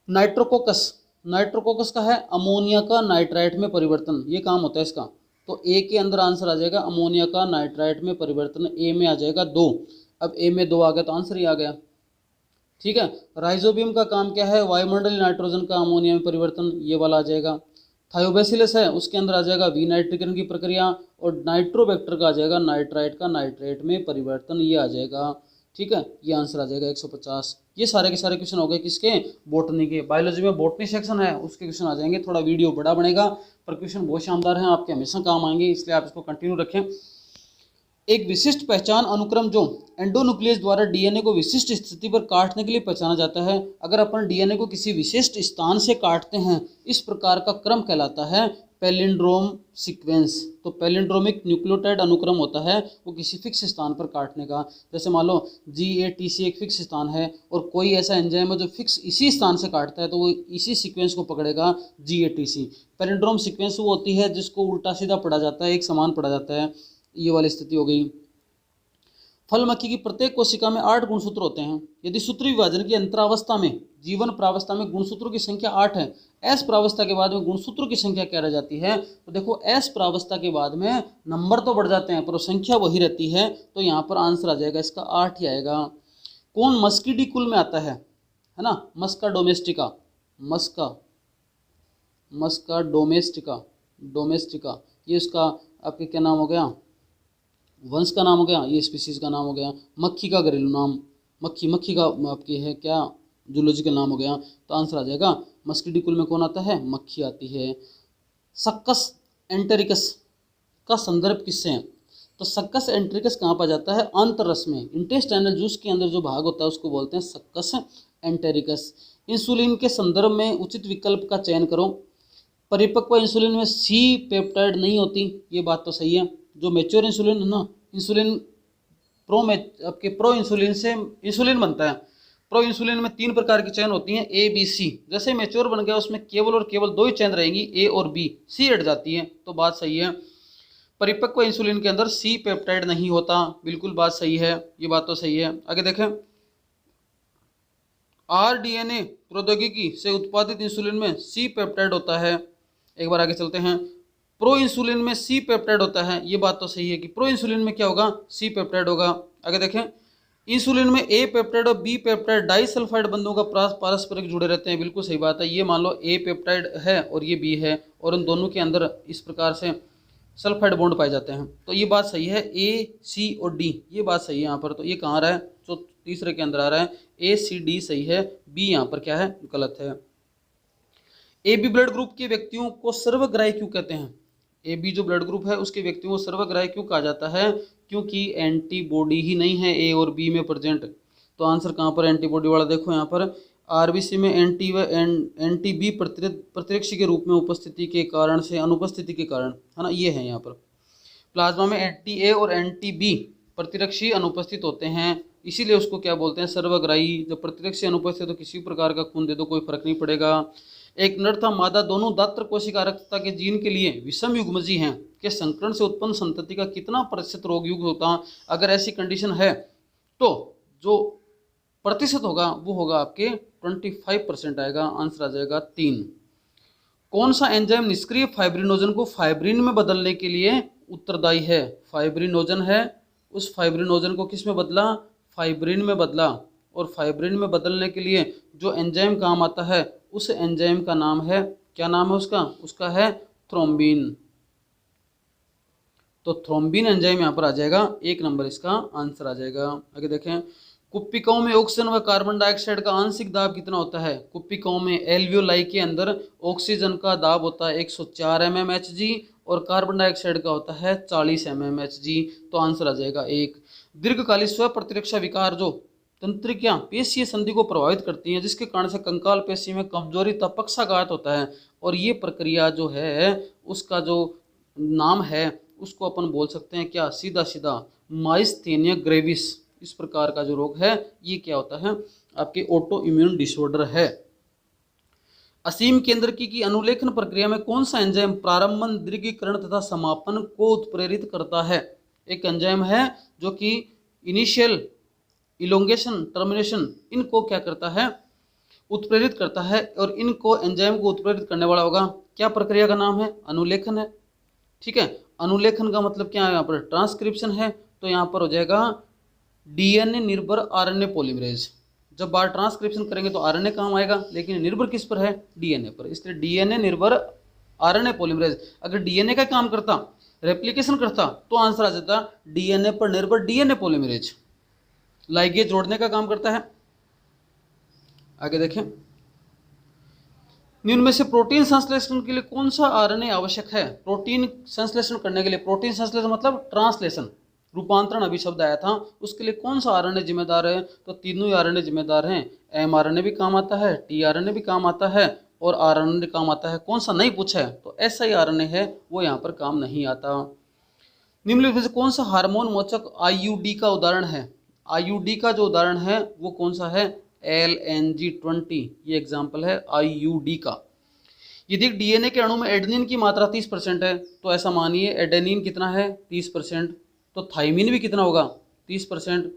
नाइट्रोकोकस। नाइट्रोकोकस का है अमोनिया का नाइट्राइट में परिवर्तन, ये काम होता है इसका। तो ए के अंदर आंसर आ जाएगा अमोनिया का नाइट्राइट में परिवर्तन। ए में आ जाएगा 2। अब ए में 2 आ गया तो आंसर ही आ गया। ठीक है। राइजोबियम का काम क्या है? वायुमंडलीय नाइट्रोजन का अमोनिया में परिवर्तन, ये वाला आ जाएगा। थायोबैसिलस है उसके अंदर आ जाएगा विनाइट्रीकरण की प्रक्रिया। और नाइट्रोबैक्टर का आ जाएगा नाइट्राइट का नाइट्रेट में परिवर्तन, ये आ जाएगा। ठीक है, ये आंसर आ जाएगा 150। ये सारे के सारे क्वेश्चन हो गए किसके? बॉटनी के। बायोलॉजी में बॉटनी सेक्शन है उसके क्वेश्चन आ जाएंगे। थोड़ा वीडियो बड़ा बनेगा पर क्वेश्चन बहुत शानदार हैं, आपके हमेशा काम आएंगे, इसलिए आप इसको कंटिन्यू रखें। एक विशिष्ट पहचान अनुक्रम जो एंडोन्यूक्लियस द्वारा डीएनए को विशिष्ट स्थिति पर काटने के लिए पहचाना जाता है। अगर अपन डीएनए को किसी विशिष्ट स्थान से काटते हैं, इस प्रकार का क्रम कहलाता है पैलिंड्रोम सीक्वेंस। तो पैलिंड्रोमिक न्यूक्लियोटाइड अनुक्रम होता है वो किसी फिक्स स्थान पर काटने का। जैसे मान लो GATC एक फिक्स स्थान है और कोई ऐसा एंजाइम है जो फिक्स इसी स्थान से काटता है तो वो इसी सीक्वेंस को पकड़ेगा GATC। पैलिंड्रोम सीक्वेंस वो होती है जिसको उल्टा सीधा पढ़ा जाता है, एक समान पढ़ा जाता है। ये वाली स्थिति हो गई। फल मक्खी की प्रत्येक कोशिका में 8 गुणसूत्र होते हैं। यदि सूत्र विभाजन की अंतरावस्था में जीवन प्रावस्था में गुणसूत्रों की संख्या 8 है, एस प्रावस्था के बाद में गुणसूत्रों की संख्या क्या रह जाती है? तो देखो एस प्रावस्था के बाद में नंबर तो बढ़ जाते हैं पर संख्या वही रहती है। तो यहाँ पर आंसर आ जाएगा इसका 8 ही आएगा। कौन मस्किडी कुल में आता है ना? मस्का डोमेस्टिका, मस्का डोमेस्टिका, ये उसका आपके क्या नाम हो गया? वंश का नाम हो गया, ये स्पीसीज का नाम हो गया। मक्खी का घरेलू नाम, मक्खी का आपके है क्या जूलॉजिकल नाम हो गया। तो आंसर आ जाएगा मस्किडिकुल में कौन आता है? मक्खी आती है। सक्कस एंटेरिकस का संदर्भ किससे है? तो सक्कस एंटेरिकस कहाँ पाया जाता है? अंतररस में, इंटेस्टाइनल जूस के अंदर जो भाग होता है उसको बोलते हैं सक्कस एंटेरिकस। इंसुलिन के संदर्भ में उचित विकल्प का चयन करो। परिपक्व इंसुलिन में सी पेप्टाइड नहीं होती, ये बात तो सही है। जो मेच्योर इंसुलिन है ना, इंसुलिन आपके प्रो इंसुलिन से इंसुलिन बनता है। प्रो इंसुलिन में 3 प्रकार की चेन होती हैं, ए बी सी। जैसे मेच्योर बन गया उसमें केवल और केवल 2 ही चेन रहेंगी, ए और बी, सी हट जाती है, तो बात सही है। परिपक्व इंसुलिन के अंदर सी पेप्टाइड नहीं होता, बिल्कुल बात सही है, ये बात तो सही है। आगे देखें, आरडीएनए प्रौद्योगिकी से उत्पादित इंसुलिन में सी पेप्टाइड होता है। एक बार आगे चलते हैं, प्रो इंसुलिन में सी पेप्टाइड होता है, ये बात तो सही है कि प्रो इंसुलिन में क्या होगा, सी पेप्टाइड होगा। आगे देखें, इंसुलिन में ए पेप्टाइड और बी पेप्टाइड डाइसल्फाइड बंधों का पारस्परिक जुड़े रहते हैं, बिल्कुल सही बात है। ये मान लो ए पेप्टाइड है और ये बी है, और उन दोनों के अंदर इस प्रकार से सल्फाइड बॉन्ड पाए जाते हैं, तो ये बात सही है। ए सी और डी, ये बात सही है यहाँ पर। तो ये कहाँ आ रहा है, जो तीसरे के अंदर आ रहा है, ए सी डी सही है, बी यहाँ पर क्या है, गलत है। ए बी ब्लड ग्रुप के व्यक्तियों को सर्वग्राही क्यों कहते हैं? ए बी जो ब्लड ग्रुप है उसके व्यक्तियों को सर्वग्राही क्यों कहा जाता है? क्योंकि एंटीबॉडी ही नहीं है ए और बी में प्रेजेंट। तो आंसर कहाँ पर एंटीबॉडी वाला, देखो यहाँ पर आरबीसी में एंटी बी प्रतिरक्षी के रूप में उपस्थिति के कारण से अनुपस्थिति के कारण, है ना, ये है यहाँ पर। प्लाज्मा में एंटी ए और एंटी बी प्रतिरक्षी अनुपस्थित होते हैं, इसीलिए उसको क्या बोलते हैं, सर्वग्राही। जब प्रतिरक्षी अनुपस्थित तो किसी प्रकार का खून दे दो कोई फर्क नहीं पड़ेगा। एक नर तथा मादा दोनों दात्र कोशिका रक्तता के जीन के लिए विषम युग्मजी हैं कि संकरण से उत्पन्न संतति का कितना प्रतिशत रोग युक्त होता? अगर ऐसी कंडीशन है तो जो प्रतिशत होगा वो होगा आपके 25% आएगा, आंसर आ जाएगा 3। कौन सा एंजाइम निष्क्रिय फाइब्रिनोजन को फाइब्रिन में बदलने के लिए उत्तरदायी है? फाइब्रिनोजन है, उस फाइब्रिनोजन को किस में बदला, फाइब्रिन में बदला। और फाइब्रिन में बदलने के लिए जो एंजाइम काम आता है उस एंजाइम का नाम है, क्या नाम है उसका, उसका है थ्रोम्बिन। तो थ्रोम्बिन एंजाइम यहाँ पर आ जाएगा, 1 नंबर इसका आंसर आ जाएगा। आगे देखें, कुप्पिकाओं में ऑक्सीजन व कार्बन डाइऑक्साइड का आंशिक दाब कितना होता है? कुप्पिकाओं में एल्वियोलाई के अंदर ऑक्सीजन का दाब होता है 104 mmHg और कार्बन डाइऑक्साइड का होता है 40 mmHg, तो आंसर आ जाएगा 1। दीर्घकालिक स्व प्रतिरक्षा विकार जो तंत्रिका पेशीय संधि को प्रभावित करती हैं, जिसके कारण से कंकाल पेशी में कमजोरी तथा पक्षाघात होता है, और ये प्रक्रिया जो है उसका जो नाम है उसको अपन बोल सकते हैं क्या, सीधा सीधा माइस्थेनिया ग्रेविस। इस प्रकार का जो रोग है ये क्या होता है, आपके ऑटो इम्यून डिसऑर्डर है। असीम केंद्रकी की अनुलेखन प्रक्रिया में कौन सा एंजाइम प्रारंभन, दीर्घीकरण तथा समापन को उत्प्रेरित करता है? एक एंजाइम है जो कि इनिशियल, इलोंगेशन, टर्मिनेशन, इनको क्या करता है, उत्प्रेरित करता है। और इनको एंजाइम को उत्प्रेरित करने वाला होगा, क्या प्रक्रिया का नाम है, अनुलेखन है। ठीक है, अनुलेखन का मतलब क्या है, यहाँ पर ट्रांसक्रिप्शन है, तो यहाँ पर हो जाएगा डीएनए निर्भर आरएनए पॉलीमरेज। जब बार ट्रांसक्रिप्शन करेंगे तो आरएनए काम आएगा, लेकिन निर्भर किस पर है, डीएनए पर, इसलिए डीएनए निर्भर आरएनए पॉलीमरेज। अगर डीएनए का काम करता, रेप्लिकेशन करता, तो आंसर आ जाता डीएनए पर निर्भर डीएनए पॉलीमरेज। लाइगेज जोड़ने का काम करता है। आगे देखें, निम्न में से प्रोटीन संश्लेषण के लिए कौन सा आरएनए आवश्यक है? प्रोटीन संश्लेषण करने के लिए, प्रोटीन संश्लेषण मतलब ट्रांसलेशन, रूपांतरण अभी शब्द आया था, उसके लिए कौन सा आरएनए जिम्मेदार है? तो तीनों ही आरएनए जिम्मेदार हैं। एमआरएनए भी काम आता है, टीआरएनए भी काम आता है और आरएनए काम आता है। कौन सा नहीं पूछा है, तो ऐसा ही आरएनए है वो यहाँ पर काम नहीं आता। निम्नलिखित में से कौन सा हार्मोन मोचक आईयूडी का उदाहरण है? आईयूडी का जो उदाहरण है वो कौन सा है? LNG20, ये एग्जाम्पल है आईयूडी का। यदि डीएनए के अणु में एडेनिन की मात्रा 30% है, तो ऐसा मानिए एडेनिन कितना है, 30%, तो थाइमिन भी कितना होगा, 30%।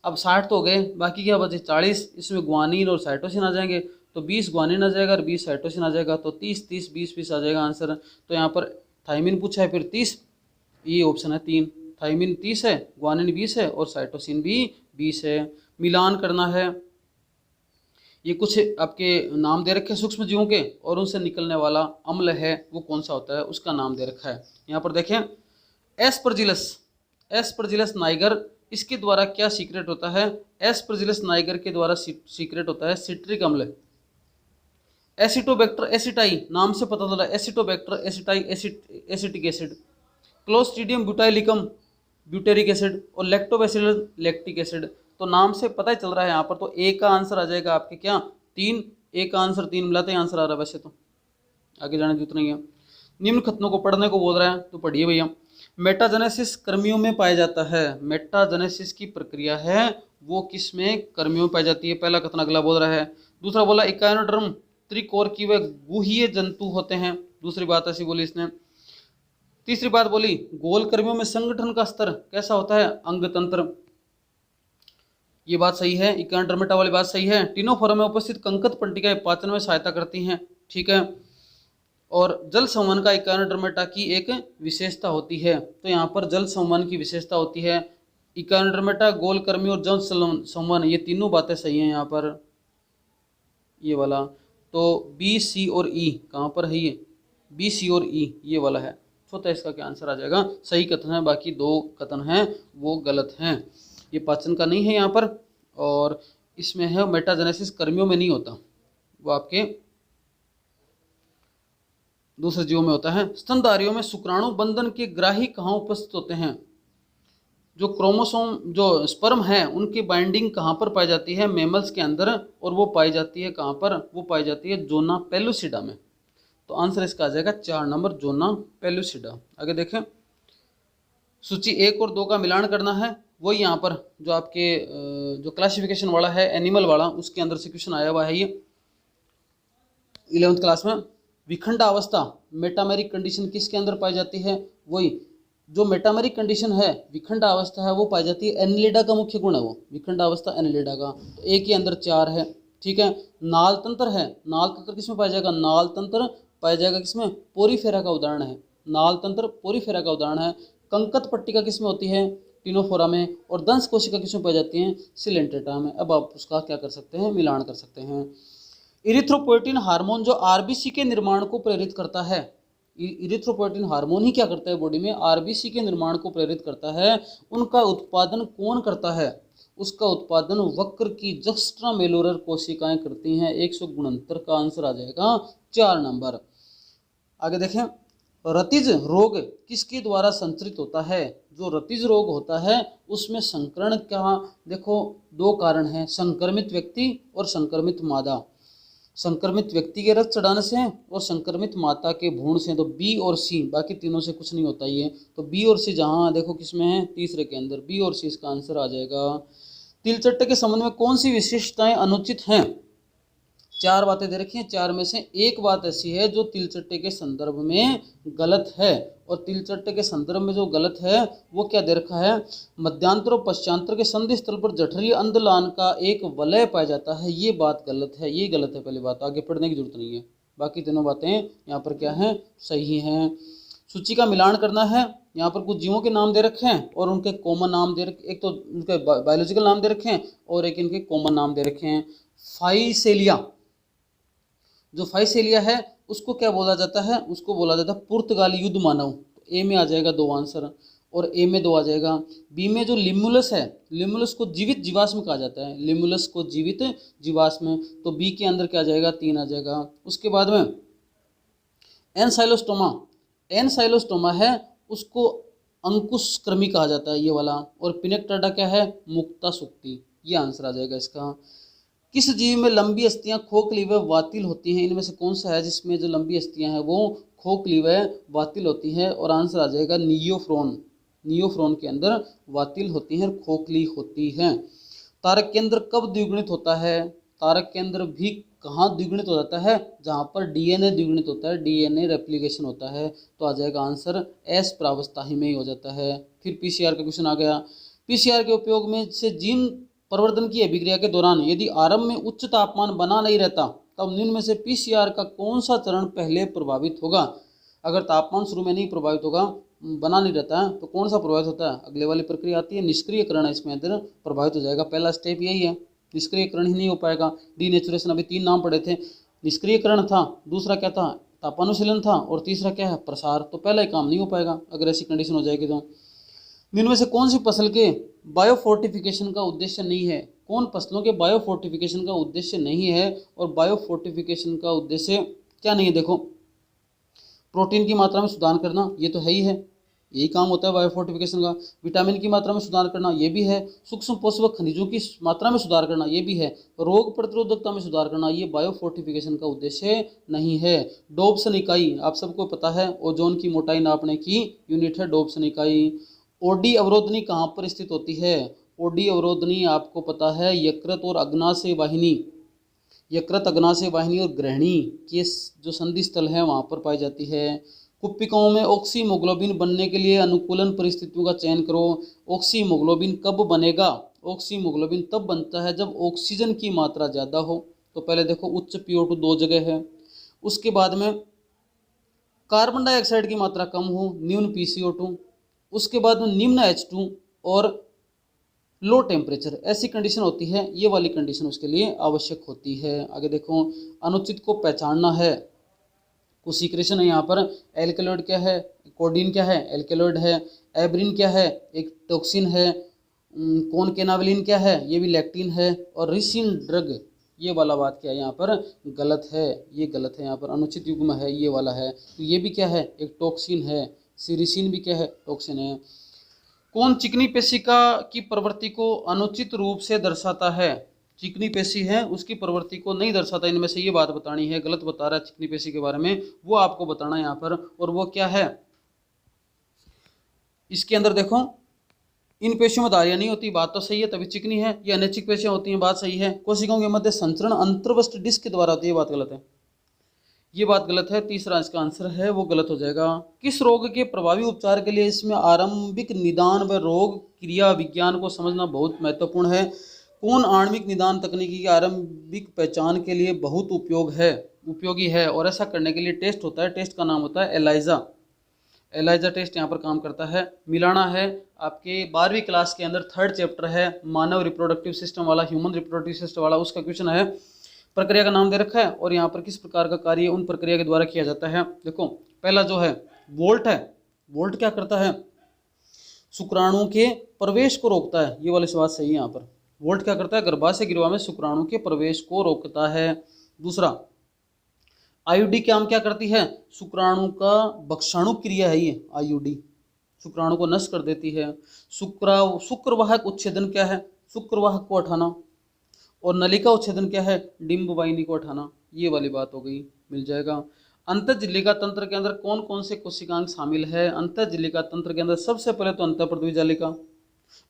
अब 60 तो हो गए, बाकी क्या बचे 40, इसमें ग्वानिन और साइटोसिन आ जाएंगे, तो 20 ग्वानिन आ जाएगा और 20 साइटोसिन आ जाएगा, तो 30 30 20 20 आ जाएगा आंसर। तो यहाँ पर थाइमिन पूछा है, फिर 30, ये ऑप्शन है 3। थाइमिन 30 है, ग्वानिन 20 है और साइटोसिन भी 20 है। मिलान करना है, ये कुछ आपके नाम दे रखे हैं सूक्ष्म जीवों के, और उनसे निकलने वाला अम्ल है वो कौन सा होता है, उसका नाम दे रखा है। यहाँ पर देखें, एस्परजिलस नाइगर, इसके द्वारा क्या सीक्रेट होता है? एस्परजिलस नाइगर के द्वारा सीक्रेट होता है सिट्रिक अम्ल। एसिटोबैक्टर एसिटाई, नाम से पता चला, Acetobacter aceti acetic acid. Clostridium butylicum butyric acid और लैक्टोबैसिलस लैक्टिक एसिड, तो नाम से पता ही चल रहा है यहाँ पर। तो ए का आंसर आ जाएगा आपके क्या, 3। ए का आंसर 3 मिलाते हैं, आंसर आ रहा है वैसे तो। आगे जाने की जरूरत नहीं है। निम्न कथनों को पढ़ने को बोल रहा है तो पढ़िए भैया। मेटाजेनेसिस कर्मियों में पाया जाता है। मेटाजेनेसिस की प्रक्रिया है वो किस में? कर्मियों में पाई जाती है। पहला कथन अगला बोल रहा है। दूसरा बोला इकाइनोडर्म त्रिकोर की वे गुहीय जंतु होते हैं। दूसरी बात ऐसी बोली इसने। तीसरी बात बोली गोल कर्मियों में संगठन का स्तर कैसा होता है? अंग तंत्र। ये बात सही है, इकाइनोडर्मेटा वाली बात सही है। टिनोफोरम में उपस्थित कंकत पट्टिकाएं पाचन में सहायता करती हैं, ठीक है। और जल संवहन का इकाइनोडर्मेटा की एक विशेषता होती है। तो यहाँ पर जल संवहन की विशेषता होती है। इकाइनोडर्मेटा, गोल कर्मी और जल संवहन ये तीनों बातें सही हैं यहाँ पर। ये वाला तो बी, सी और ई कहाँ पर है? ये बी, सी और ई ये वाला है। तो इसका क्या आंसर आ जाएगा? सही कथन है, बाकी दो कथन हैं वो गलत हैं। ये पाचन का नहीं है यहाँ पर, और इसमें है मेटाजेनेसिस कर्मियों में नहीं होता, वो आपके दूसरे जीवों में होता है। स्तनधारियों में शुक्राणु बंधन के ग्राही कहाँ उपस्थित होते हैं? जो क्रोमोसोम जो स्पर्म है उनकी बाइंडिंग कहाँ पर पाई जाती है? मेमल्स के अंदर, और वो पाई जाती है कहाँ पर? वो पाई जाती है जोना पेलुसिडा में। तो आंसर इसका आ जाएगा 4 नंबर, जोना पेलुसिडा। आगे देखें, सूची 1 और 2 का मिलान करना है। वो यहाँ पर जो आपके जो क्लासिफिकेशन वाला है एनिमल वाला, उसके अंदर से क्वेश्चन आया हुआ है। ये 11th क्लास में विखंडावस्था मेटामेरिक कंडीशन किसके अंदर पाई जाती है? वही जो मेटामेरिक कंडीशन है, विखंडावस्था है, वो पाई जाती है एनिलिडा का मुख्य गुण है वो विखंडावस्था एनिलिडा का। तो एक के अंदर 4 है, ठीक है। नाल तंत्र है, नाल तंत्र किसमें पाया जाएगा? नाल तंत्र पाया जाएगा किसमें? पोरीफेरा का उदाहरण है, नाल तंत्र पोरीफेरा का उदाहरण है। कंकत पट्टिका किसमें होती है? टिनोफोरा में। और दंश कोशिका किसमें पाई जाती हैं? सिलेंटेटा में। अब आप उसका क्या कर सकते हैं? मिलान कर सकते हैं। इरिथ्रोपोइटिन हार्मोन जो आरबीसी के निर्माण को प्रेरित करता है, इरिथ्रोपोइटिन हार्मोन ही क्या करता है बॉडी में? आरबीसी के निर्माण को प्रेरित करता है। उनका उत्पादन कौन करता है? उसका उत्पादन वक्र की जस्ट्रामेलुलर कोशिकाएं करती हैं। 169 का आंसर आ जाएगा 4 नंबर। आगे देखें, रतिज रोग किसके द्वारा संचरित होता है? जो रतिज रोग होता है उसमें संकरण का देखो 2 कारण हैं, संक्रमित व्यक्ति और संक्रमित मादा। संक्रमित व्यक्ति के रक्त चढ़ाने से और संक्रमित माता के भ्रूण से। तो बी और सी, बाकी तीनों से कुछ नहीं होता ये। तो बी और सी जहाँ देखो किसमें है? तीसरे के अंदर, बी और सी इसका आंसर आ जाएगा। तिलचट्टे के संबंध में कौन सी विशेषताएं अनुचित हैं? 4 बातें दे रखी हैं, 4 में से एक बात ऐसी है जो तिलचट्टे के संदर्भ में गलत है। और तिलचट्टे के संदर्भ में जो गलत है वो क्या दे रखा है? मध्यांतर और पश्चांतर के संधि स्थल पर जठरीय अंधलान का एक वलय पाया जाता है। ये बात गलत है, ये गलत है पहली बात, आगे पढ़ने की जरूरत नहीं है। बाकी तीनों बातें यहाँ पर क्या हैं? सही हैं। सूची का मिलान करना है। यहाँ पर कुछ जीवों के नाम दे रखे हैं और उनके कॉमन नाम दे रखे, एक तो उनके बायोलॉजिकल नाम दे रखे हैं और एक इनके कॉमन नाम दे रखे हैं। फाइसेलिया, जो फाइसेलिया है उसको क्या बोला जाता है? उसको बोला जाता है पुर्तगाली युद्ध मानव। तो ए में आ जाएगा 2 आंसर, और ए में 2 आ जाएगा। बी में जो लिमुलस है, लिमुलस को जीवित जीवाश्म कहा जाता है, लिमुलस को जीवित जीवाश्म। तो बी के अंदर क्या आ जाएगा? 3 आ जाएगा। उसके बाद में एनसाइलोस्टोमा, एनसाइलोस्टोमा है उसको अंकुशक्रमी कहा जाता है ये वाला। और पिनेक्टाडा क्या है? मुक्ता सुक्ति। ये आंसर आ जाएगा इसका। किस जीव में लंबी अस्थियां खोखली व वातिल होती हैं? इनमें से कौन सा है जिसमें जो लंबी अस्थियां हैं वो खोखली व वातिल होती हैं? और आंसर आ जाएगा नियोफ्रोन। नियोफ्रोन के अंदर वातिल होती हैं, खोखली होती हैं। तारक केंद्र कब द्विगुणित होता है? तारक केंद्र भी कहाँ द्विगुणित हो जाता है? जहाँ पर डीएनए द्विगुणित होता है, डीएनए रेप्लिकेशन होता है। तो आ जाएगा आंसर एस प्रावस्था में ही हो जाता है। फिर पीसीआर का क्वेश्चन आ गया। पीसीआर के उपयोग में से जीन प्रवर्धन की अभिक्रिया के दौरान यदि आरंभ में उच्च तापमान बना नहीं रहता तब निम्न में से पीसीआर का कौन सा चरण पहले प्रभावित होगा? अगर तापमान शुरू में नहीं प्रभावित होगा, बना नहीं रहता है, तो कौन सा प्रभावित होता है? अगले वाली प्रक्रिया आती है निष्क्रियकरण, इसमें अंदर प्रभावित हो जाएगा। पहला स्टेप यही है, निष्क्रियकरण ही नहीं हो पाएगा। डीनेचुरेशन, अभी 3 नाम पढ़े थे। निष्क्रियकरण था, दूसरा क्या था? तापानुशीलन था, और तीसरा क्या है? प्रसार। तो पहला ही काम नहीं हो पाएगा अगर ऐसी कंडीशन हो जाएगी। तो इनमें से कौन सी फसल के बायोफोर्टिफिकेशन का उद्देश्य नहीं है? कौन फसलों के बायोफोर्टिफिकेशन का उद्देश्य नहीं है? और बायोफोर्टिफिकेशन का उद्देश्य क्या नहीं है? देखो, प्रोटीन की मात्रा में सुधार करना, ये तो है ही है। यही काम होता है बायोफोर्टिफिकेशन का। विटामिन की मात्रा में सुधार करना ये भी है, सूक्ष्म पोषक व खनिजों की मात्रा में सुधार करना ये भी है, रोग प्रतिरोधकता में सुधार करना ये बायोफोर्टिफिकेशन का उद्देश्य नहीं है। डोप्सन इकाई आप सबको पता है, ओजोन की मोटाई नापने की यूनिट है डोप्सन इकाई। ओडी अवरोधनी कहाँ पर स्थित होती है? ओडी अवरोधनी आपको पता है यकृत और अग्नाशय वाहिनी, यकृत अग्नाशय वाहिनी और ग्रहणी के जो संधि स्थल है वहाँ पर पाई जाती है। कुप्पिकाओं में ऑक्सीमोग्लोबिन बनने के लिए अनुकूलन परिस्थितियों का चयन करो। ऑक्सीमोग्लोबिन कब बनेगा? ऑक्सीमोग्लोबिन तब बनता है जब ऑक्सीजन की मात्रा ज़्यादा हो। तो पहले देखो उच्च PO2 दो जगह है, उसके बाद में कार्बन डाइऑक्साइड की मात्रा कम हो, निम्न PCO2, उसके बाद में निम्न H2 और लो टेम्परेचर, ऐसी कंडीशन होती है, ये वाली कंडीशन उसके लिए आवश्यक होती है। आगे देखो अनुचित को पहचानना है। कुछ सीक्रेशन है यहाँ पर। एल्केलॉइड क्या है? कोडीन क्या है? एल्केलॉइड है। एब्रिन क्या है? एक टॉक्सिन है। कॉनकेनावलिन क्या है? ये भी लैक्टिन है। और रिसिन ड्रग, ये वाला बात क्या है यहाँ पर? गलत है, ये गलत है यहाँ पर, अनुचित युग्म है ये वाला है। तो ये भी क्या है? एक टॉक्सिन है। सिरिसिन भी क्या है? टॉक्सिन है। कौन चिकनी पेशिका की प्रवृत्ति को अनुचित रूप से दर्शाता है? चिकनी पेशी है उसकी प्रवृत्ति को नहीं दर्शाता, इनमें से ये बात बतानी है। गलत बता रहा है चिकनी पेशी के बारे में, वो आपको बताना है यहाँ पर। और वो क्या है? इसके अंदर देखो इन पेशियों में धारियां नहीं होती, बात तो सही है, तभी चिकनी है। ये अनैच्छिक पेशियां होती हैं, बात सही है। कोशिकाओं के मध्य संचरण अंतर्वस्त डिस्क के द्वारा होती है, बात गलत है, ये बात गलत है। तीसरा इसका आंसर है वो गलत हो जाएगा। किस रोग के प्रभावी उपचार के लिए इसमें आरंभिक निदान व रोग क्रिया विज्ञान को समझना बहुत महत्वपूर्ण है? कौन आणविक निदान तकनीकी की आरंभिक पहचान के लिए बहुत उपयोगी है? और ऐसा करने के लिए टेस्ट होता है, टेस्ट का नाम होता है एलाइजा टेस्ट यहाँ पर काम करता है। मिलाना है आपके 12वीं क्लास के अंदर 3rd चैप्टर है मानव रिप्रोडक्टिव सिस्टम वाला, ह्यूमन रिप्रोडक्टिव सिस्टम वाला, उसका क्वेश्चन है। प्रक्रिया का नाम दे रखा है और यहाँ पर किस प्रकार का कार्य उन प्रक्रिया के द्वारा किया जाता है। देखो पहला जो है वोल्ट है। वोल्ट क्या करता है? शुक्राणु के प्रवेश को रोकता है, ये वाली बात सही है यहाँ पर। वोल्ट क्या करता है? गर्भाशय गिरवा में शुक्राणु के प्रवेश को रोकता है। दूसरा आईयूडी काम क्या करती है? शुक्राणु का भक्षाणु क्रिया है ये आईयूडी, शुक्राणु को नष्ट कर देती है। शुक्रवाहक उच्छेदन क्या है? शुक्रवाहक को हटाना। और नलिका उच्छेदन क्या है? डिंब वाहिनी को हटाना। ये वाली बात हो गई, मिल जाएगा। अंतःजिलिका तंत्र के अंदर कौन कौन से कोशिकांग शामिल है? अंतःजिलिका तंत्र के अंदर सबसे पहले तो अंतःपृथ्वी जालिका,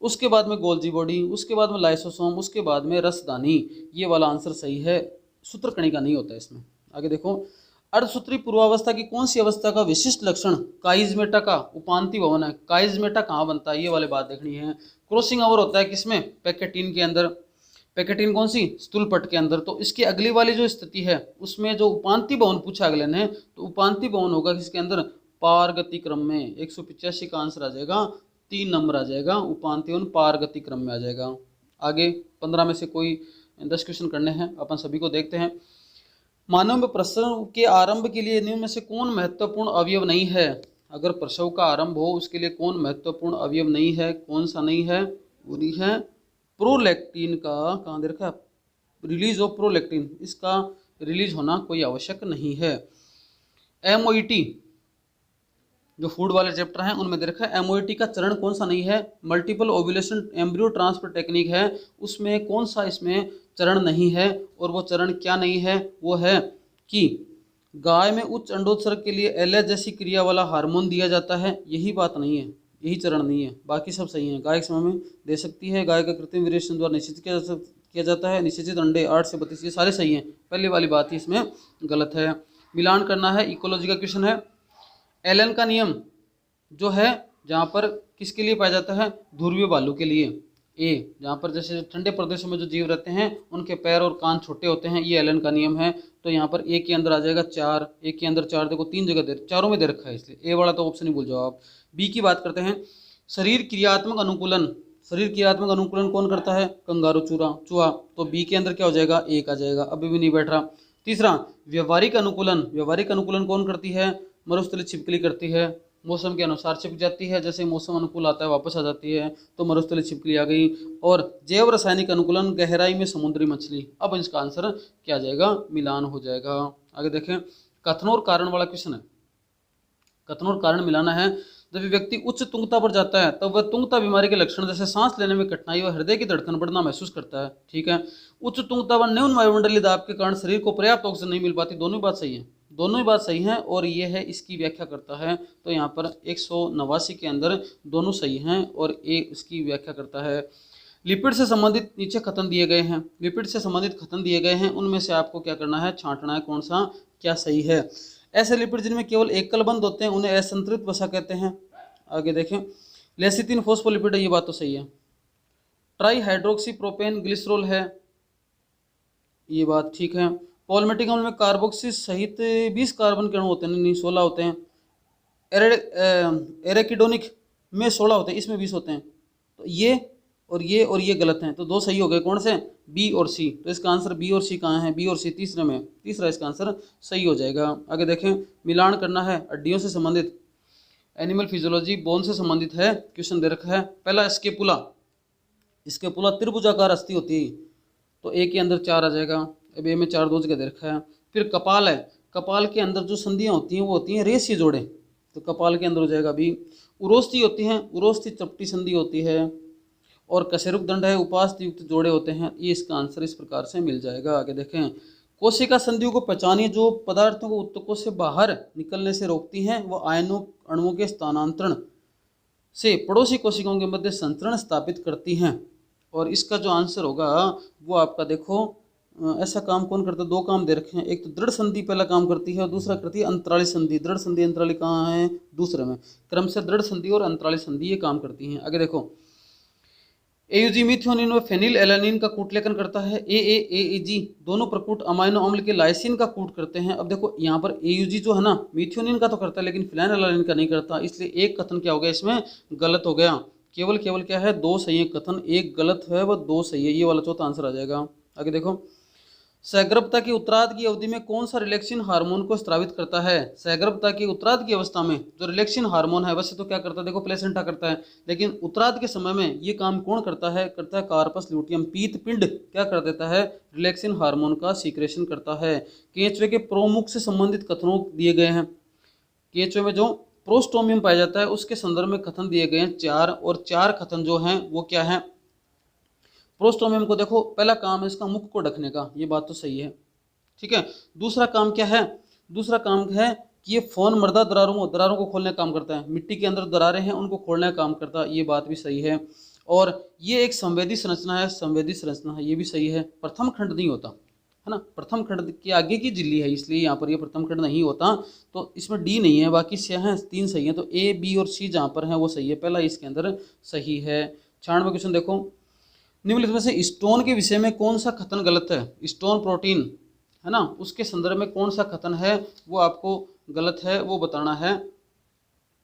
उसके बाद में गोल्जी बॉडी, उसके बाद में लाइसोसोम, उसके बाद में रसदानी। ये वाला आंसर सही है, सूत्रकणिका नहीं होता इसमें। आगे देखो अर्धसूत्री पूर्वावस्था की कौन सी अवस्था का विशिष्ट लक्षण काइजमेटा का उपांति भवन है? काइजमेटा कहाँ बनता है? ये वाली बात देखनी है। क्रॉसिंग ओवर होता है किसमें? पैकेटिन के अंदर। पैकेटिन कौन सी? स्थूलपट के अंदर। तो इसकी अगली वाली जो स्थिति है उसमें जो उपांति भवन पूछा अगले ने, तो उपांति भवन होगा किसके अंदर? पारगति क्रम में। 185 का आंसर आ जाएगा, 3 नंबर आ जाएगा। उपांति भवन पारगति क्रम में आ जाएगा। आगे 15 में से कोई 10 क्वेश्चन करने हैं, अपन सभी को देखते हैं। मानव में प्रसव के आरंभ के लिए निम्न में से कौन महत्वपूर्ण अवयव नहीं है? अगर प्रसव का आरंभ हो उसके लिए कौन महत्वपूर्ण अवयव नहीं है? कौन सा नहीं है? पूरी है प्रोलैक्टिन का, कहाँ दे रखा है? रिलीज ऑफ प्रोलैक्टिन, इसका रिलीज होना कोई आवश्यक नहीं है। एमओईटी जो फूड वाले चैप्टर हैं उनमें दे रखा है, एमओईटी का चरण कौन सा नहीं है? Multiple ovulation embryo transfer technique है, उसमें कौन सा इसमें चरण नहीं है? और वो चरण क्या नहीं है? वो है कि गाय में उच्च अंडोत्सर्ग के लिए एलएच जैसी क्रिया वाला हार्मोन दिया जाता है, यही बात नहीं है, यही चरण नहीं है, बाकी सब सही है। गाय के समय में दे सकती है, गाय का कृत्रिम वीर्यशन द्वारा निश्चित किया जाता है, निश्चित अंडे 8 से 32, ये सारे सही हैं। पहले वाली बात ही इसमें गलत है। मिलान करना है, इकोलॉजी का क्वेश्चन है। एलन का नियम जो है जहाँ पर किसके लिए पाया जाता है? ध्रुवीय भालू के लिए। ए जहाँ पर जैसे ठंडे प्रदेशों में जो जीव रहते हैं उनके पैर और कान छोटे होते हैं, ये एलन का नियम है। तो यहाँ पर ए के अंदर आ जाएगा 4, ए के अंदर 4, देखो 3 जगह चारों में दे रखा है, इसलिए ए वाला तो ऑप्शन ही भूल जाओ आप। बी की बात करते हैं, शरीर क्रियात्मक अनुकूलन, शरीर क्रियात्मक अनुकूलन कौन करता है? कंगारू चूहा। तो बी के अंदर क्या हो जाएगा? एक आ जाएगा, अभी भी नहीं बैठ रहा। तीसरा व्यवहारिक अनुकूलन, व्यवहारिक अनुकूलन कौन करती है? मरुस्थलीय छिपकली करती है, मौसम के अनुसार छिप जाती है, जैसे मौसम अनुकूल आता है वापस आ जाती है, तो मरुस्थलीय छिपकली आ गई। और जैव रासायनिक अनुकूलन गहराई में समुद्री मछली। अब इसका आंसर क्या आ जाएगा? मिलान हो जाएगा। आगे देखें, कथन और कारण वाला क्वेश्चन है, कथन और कारण मिलाना है। जब व्यक्ति उच्च तुंगता पर जाता है तब वह तुंगता बीमारी के लक्षण जैसे सांस लेने में कठिनाई और हृदय की धड़कन बढ़ना महसूस करता है। ठीक है, उच्च तुंगता पर न्यून वायुमंडलीय दाब के कारण शरीर को पर्याप्त ऑक्सीजन नहीं मिल पाती। दोनों ही बात सही है, दोनों ही बात सही है और ये है इसकी व्याख्या करता है। तो यहाँ पर 189 के अंदर दोनों सही हैं और ए इसकी व्याख्या करता है। लिपिड से संबंधित नीचे कथन दिए गए हैं, लिपिड से संबंधित कथन दिए गए हैं, उनमें से आपको क्या करना है, छांटना है कौन सा क्या सही है। ऐसे लिपिड जिनमें केवल एकल बंध होते हैं उन्हें असंतृप्त वसा कहते हैं। आगे देखें, लेसिथिन फॉस्फोलिपिड है, ये बात तो सही है। ट्राई हाइड्रोक्सी प्रोपेन ग्लिसरॉल है, ये बात ठीक है। पॉलिमेटिक अम्ल में कार्बोक्सिल सहित 20 कार्बन के अणु होते हैं, नहीं 16 होते हैं। एरेकिडोनिक में 16 होते हैं, इसमें 20 होते हैं। तो ये और ये गलत हैं, तो दो सही हो गए, कौन से, बी और सी। तो इसका आंसर बी और सी कहाँ है, बी और सी तीसरे में, तीसरा इसका आंसर सही हो जाएगा। आगे देखें, मिलान करना है हड्डियों से संबंधित, एनिमल फिजियोलॉजी बोन से संबंधित है। क्वेश्चन दे रखा है, पहला स्केपुला, स्केपुला त्रिभुजाकार अस्थि होती है, तो ए के अंदर 4 आ जाएगा, अब ए में 4 दो जगह दे रखा है। फिर कपाल है, कपाल के अंदर जो संधियाँ होती हैं वो होती हैं रेशीय जोड़े, तो कपाल के अंदर हो जाएगा बी। उरोस्थी होती हैं, उरोस्थी चपटी संधि होती है। और कशेरुक दंड है, उपास्थि युक्त जोड़े होते हैं, ये इसका आंसर इस प्रकार से मिल जाएगा। आगे देखें, कोशिका संधियों को पहचानिए जो पदार्थों को उत्तकों से बाहर निकलने से रोकती हैं, वो आयनों अणुओं के स्थानांतरण से पड़ोसी कोशिकाओं के मध्य संतरण स्थापित करती हैं। और इसका जो आंसर होगा वो आपका देखो, ऐसा काम कौन करता है, दो काम दे रखे हैं, एक तो दृढ़ संधि पहला काम करती है और दूसरा करती है अंतराली संधि। दृढ़ संधि अंतराली कहाँ है, दूसरे में, क्रम से दृढ़ संधि और अंतराली संधि ये काम करती हैं। आगे देखो, एयूजी मिथ्योनिन व फेनिल एलानिन का कूटलेखन करता है। एएजी दोनों प्रकूट अमाइनो अम्ल के लाइसिन का कूट करते हैं। अब देखो यहाँ पर एयूजी जो है ना, मिथ्योनिन का तो करता है लेकिन फिनाइल एलानिन का नहीं करता, इसलिए एक कथन क्या हो गया इसमें, गलत हो गया। केवल क्या है, दो सही है कथन, एक गलत है व दो सही है, ये वाला चौथा आंसर आ जाएगा। आगे देखो, सहगर्भता की उत्तरार्ध की अवधि में कौन सा रिलैक्सिन हार्मोन को स्रावित करता है। सहगर्भता की उत्तरार्ध की अवस्था में जो रिलैक्सिन हार्मोन है, वैसे तो क्या करता है, देखो प्लेसेंटा करता है, लेकिन उत्तरार्ध के समय में ये काम कौन करता है, कार्पस ल्यूटियम, पीत पिंड क्या कर देता है, रिलैक्सिन हार्मोन का सीक्रेशन करता है। केंचुए के प्रोमुख से संबंधित कथनों दिए गए हैं। केंचुए में जो प्रोस्टोमियम पाया जाता है उसके संदर्भ में कथन दिए गए हैं 4, और 4 कथन जो हैं वो क्या है, प्रोस्टोमियम को देखो पहला काम है इसका मुख को ढकने का, ये बात तो सही है, ठीक है। दूसरा काम क्या है, दूसरा काम है कि ये फोन मर्दा दरारों को खोलने का काम करता है, मिट्टी के अंदर दरारें हैं उनको खोलने का काम करता है, ये बात भी सही है। और ये एक संवेदी संरचना है, संवेदी संरचना है, ये भी सही है। प्रथम खंड नहीं होता है ना, प्रथम खंड के आगे की झिल्ली है, इसलिए यहाँ पर ये प्रथम खंड नहीं होता, तो इसमें डी नहीं है, बाकी से हैं 3 सही है, तो ए बी और सी जहाँ पर है वो सही है, पहला इसके अंदर सही है। 96 क्वेश्चन देखो, निम्नलिखित में से स्टोन के विषय में कौन सा कथन गलत है। स्टोन प्रोटीन है ना, उसके संदर्भ में कौन सा कथन है वो आपको गलत है, वो बताना है।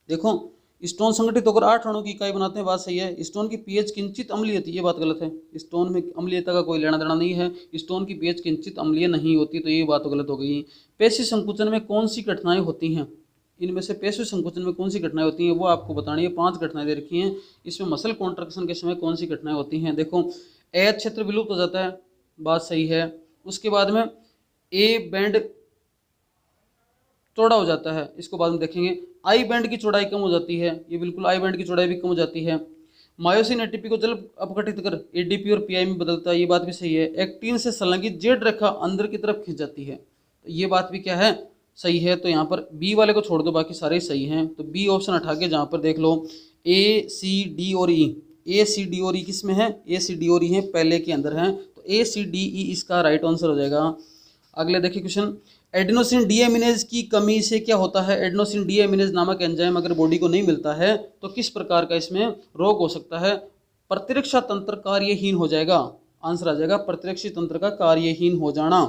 देखो, स्टोन संगठित होकर 8 अणु की इकाई बनाते हैं, बात सही है। स्टोन की पीएच किंचित अम्लीय होती है, ये बात गलत है, स्टोन में अम्लीयता का कोई लेना देना नहीं है, स्टोन की पीएच किंचित अम्लीय नहीं होती, तो ये बात तो गलत हो गई। पेशी संकुचन में कौन सी घटनाएं होती हैं, इनमें से पेशी संकुचन में कौन सी घटनाएं होती हैं वो आपको बतानी है। 5 घटनाएं दे रखी हैं, इसमें मसल कॉन्ट्रैक्शन के समय कौन सी घटनाएं होती हैं। देखो, ए क्षेत्र विलुप्त हो जाता है, बात सही है। उसके बाद में ए बैंड चौड़ा हो जाता है, इसको बाद में देखेंगे। आई बैंड की चौड़ाई कम हो जाती है, ये बिल्कुल आई बैंड की चौड़ाई भी कम हो जाती है। मायोसिन एटीपी को जल्द अपघटित कर एडीपी और पीआई में बदलता है, ये बात भी सही है। एक्टिन से संलग्नित जेड रेखा अंदर की तरफ खिंच जाती है, तो ये बात भी क्या है, सही है। तो यहाँ पर बी वाले को छोड़ दो, बाकी सारे सही हैं, तो बी ऑप्शन हटा के जहाँ पर देख लो ए सी डी और ई, ए सी डी और ई किस में है, ए सी डी और ई है पहले के अंदर है, तो ए सी डी ई इसका राइट आंसर हो जाएगा। अगले देखिए क्वेश्चन, एडेनोसिन डीएमिनेज की कमी से क्या होता है। एडेनोसिन डीएमिनेज नामक एंजाइम अगर बॉडी को नहीं मिलता है तो किस प्रकार का इसमें रोग हो सकता है। प्रतिरक्षा तंत्र कार्यहीन हो जाएगा, आंसर आ जाएगा प्रतिरक्षी तंत्र का कार्यहीन हो जाना।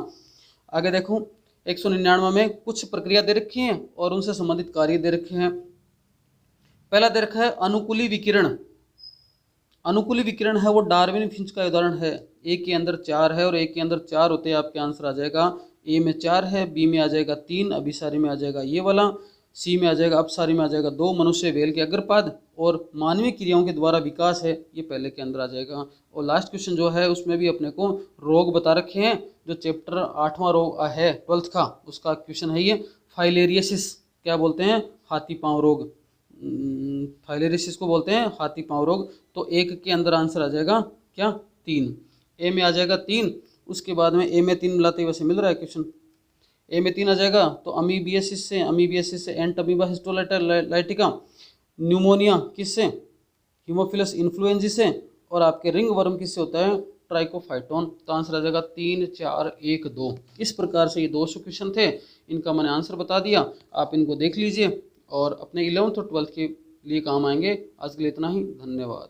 आगे देखो, 199 में कुछ प्रक्रिया दे रखी हैं और उनसे संबंधित कार्य दे रखे हैं। पहला दे रखा है अनुकूली विकिरण। अनुकूली विकिरण है वो डार्विन फिंच का उदाहरण है। ए के अंदर 4 है और ए के अंदर 4 होते हैं, आपके आंसर आ जाएगा ए में 4 है, बी में आ जाएगा 3, अभिसारी में आ जाएगा ये वाला, सी में आ जाएगा अपसारी में आ जाएगा 2, मनुष्य वेल के अग्रपाद, और मानवीय क्रियाओं के द्वारा विकास है, ये पहले के अंदर आ जाएगा। और लास्ट क्वेश्चन जो है उसमें भी अपने को रोग बता रखे हैं, जो चैप्टर 8वां रोग है 12th का, उसका क्वेश्चन है ये फाइलेरियसिस, क्या बोलते हैं, हाथी पाँव रोग, फाइलेरियसिस को बोलते हैं हाथी पाँव रोग। तो एक के अंदर आंसर आ जाएगा क्या, 3। ए में आ जाएगा 3, उसके बाद में ए में 3 मिलाते वैसे मिल रहा है क्वेश्चन, ए में 3 आ जाएगा। तो अमीबियासिस से एंट अमीबा हिस्टोलाइटिका, न्यूमोनिया किससे, हीमोफिलस इन्फ्लुएंजी से, और आपके रिंग वर्म किससे होता है, ट्राइकोफाइटोन। तो आंसर आ जाएगा 3, 4, 1, 2। इस प्रकार से ये 200 क्वेश्चन थे, इनका मैंने आंसर बता दिया, आप इनको देख लीजिए और अपने 11th और 12th के लिए काम आएंगे। आज के लिए इतना ही, धन्यवाद।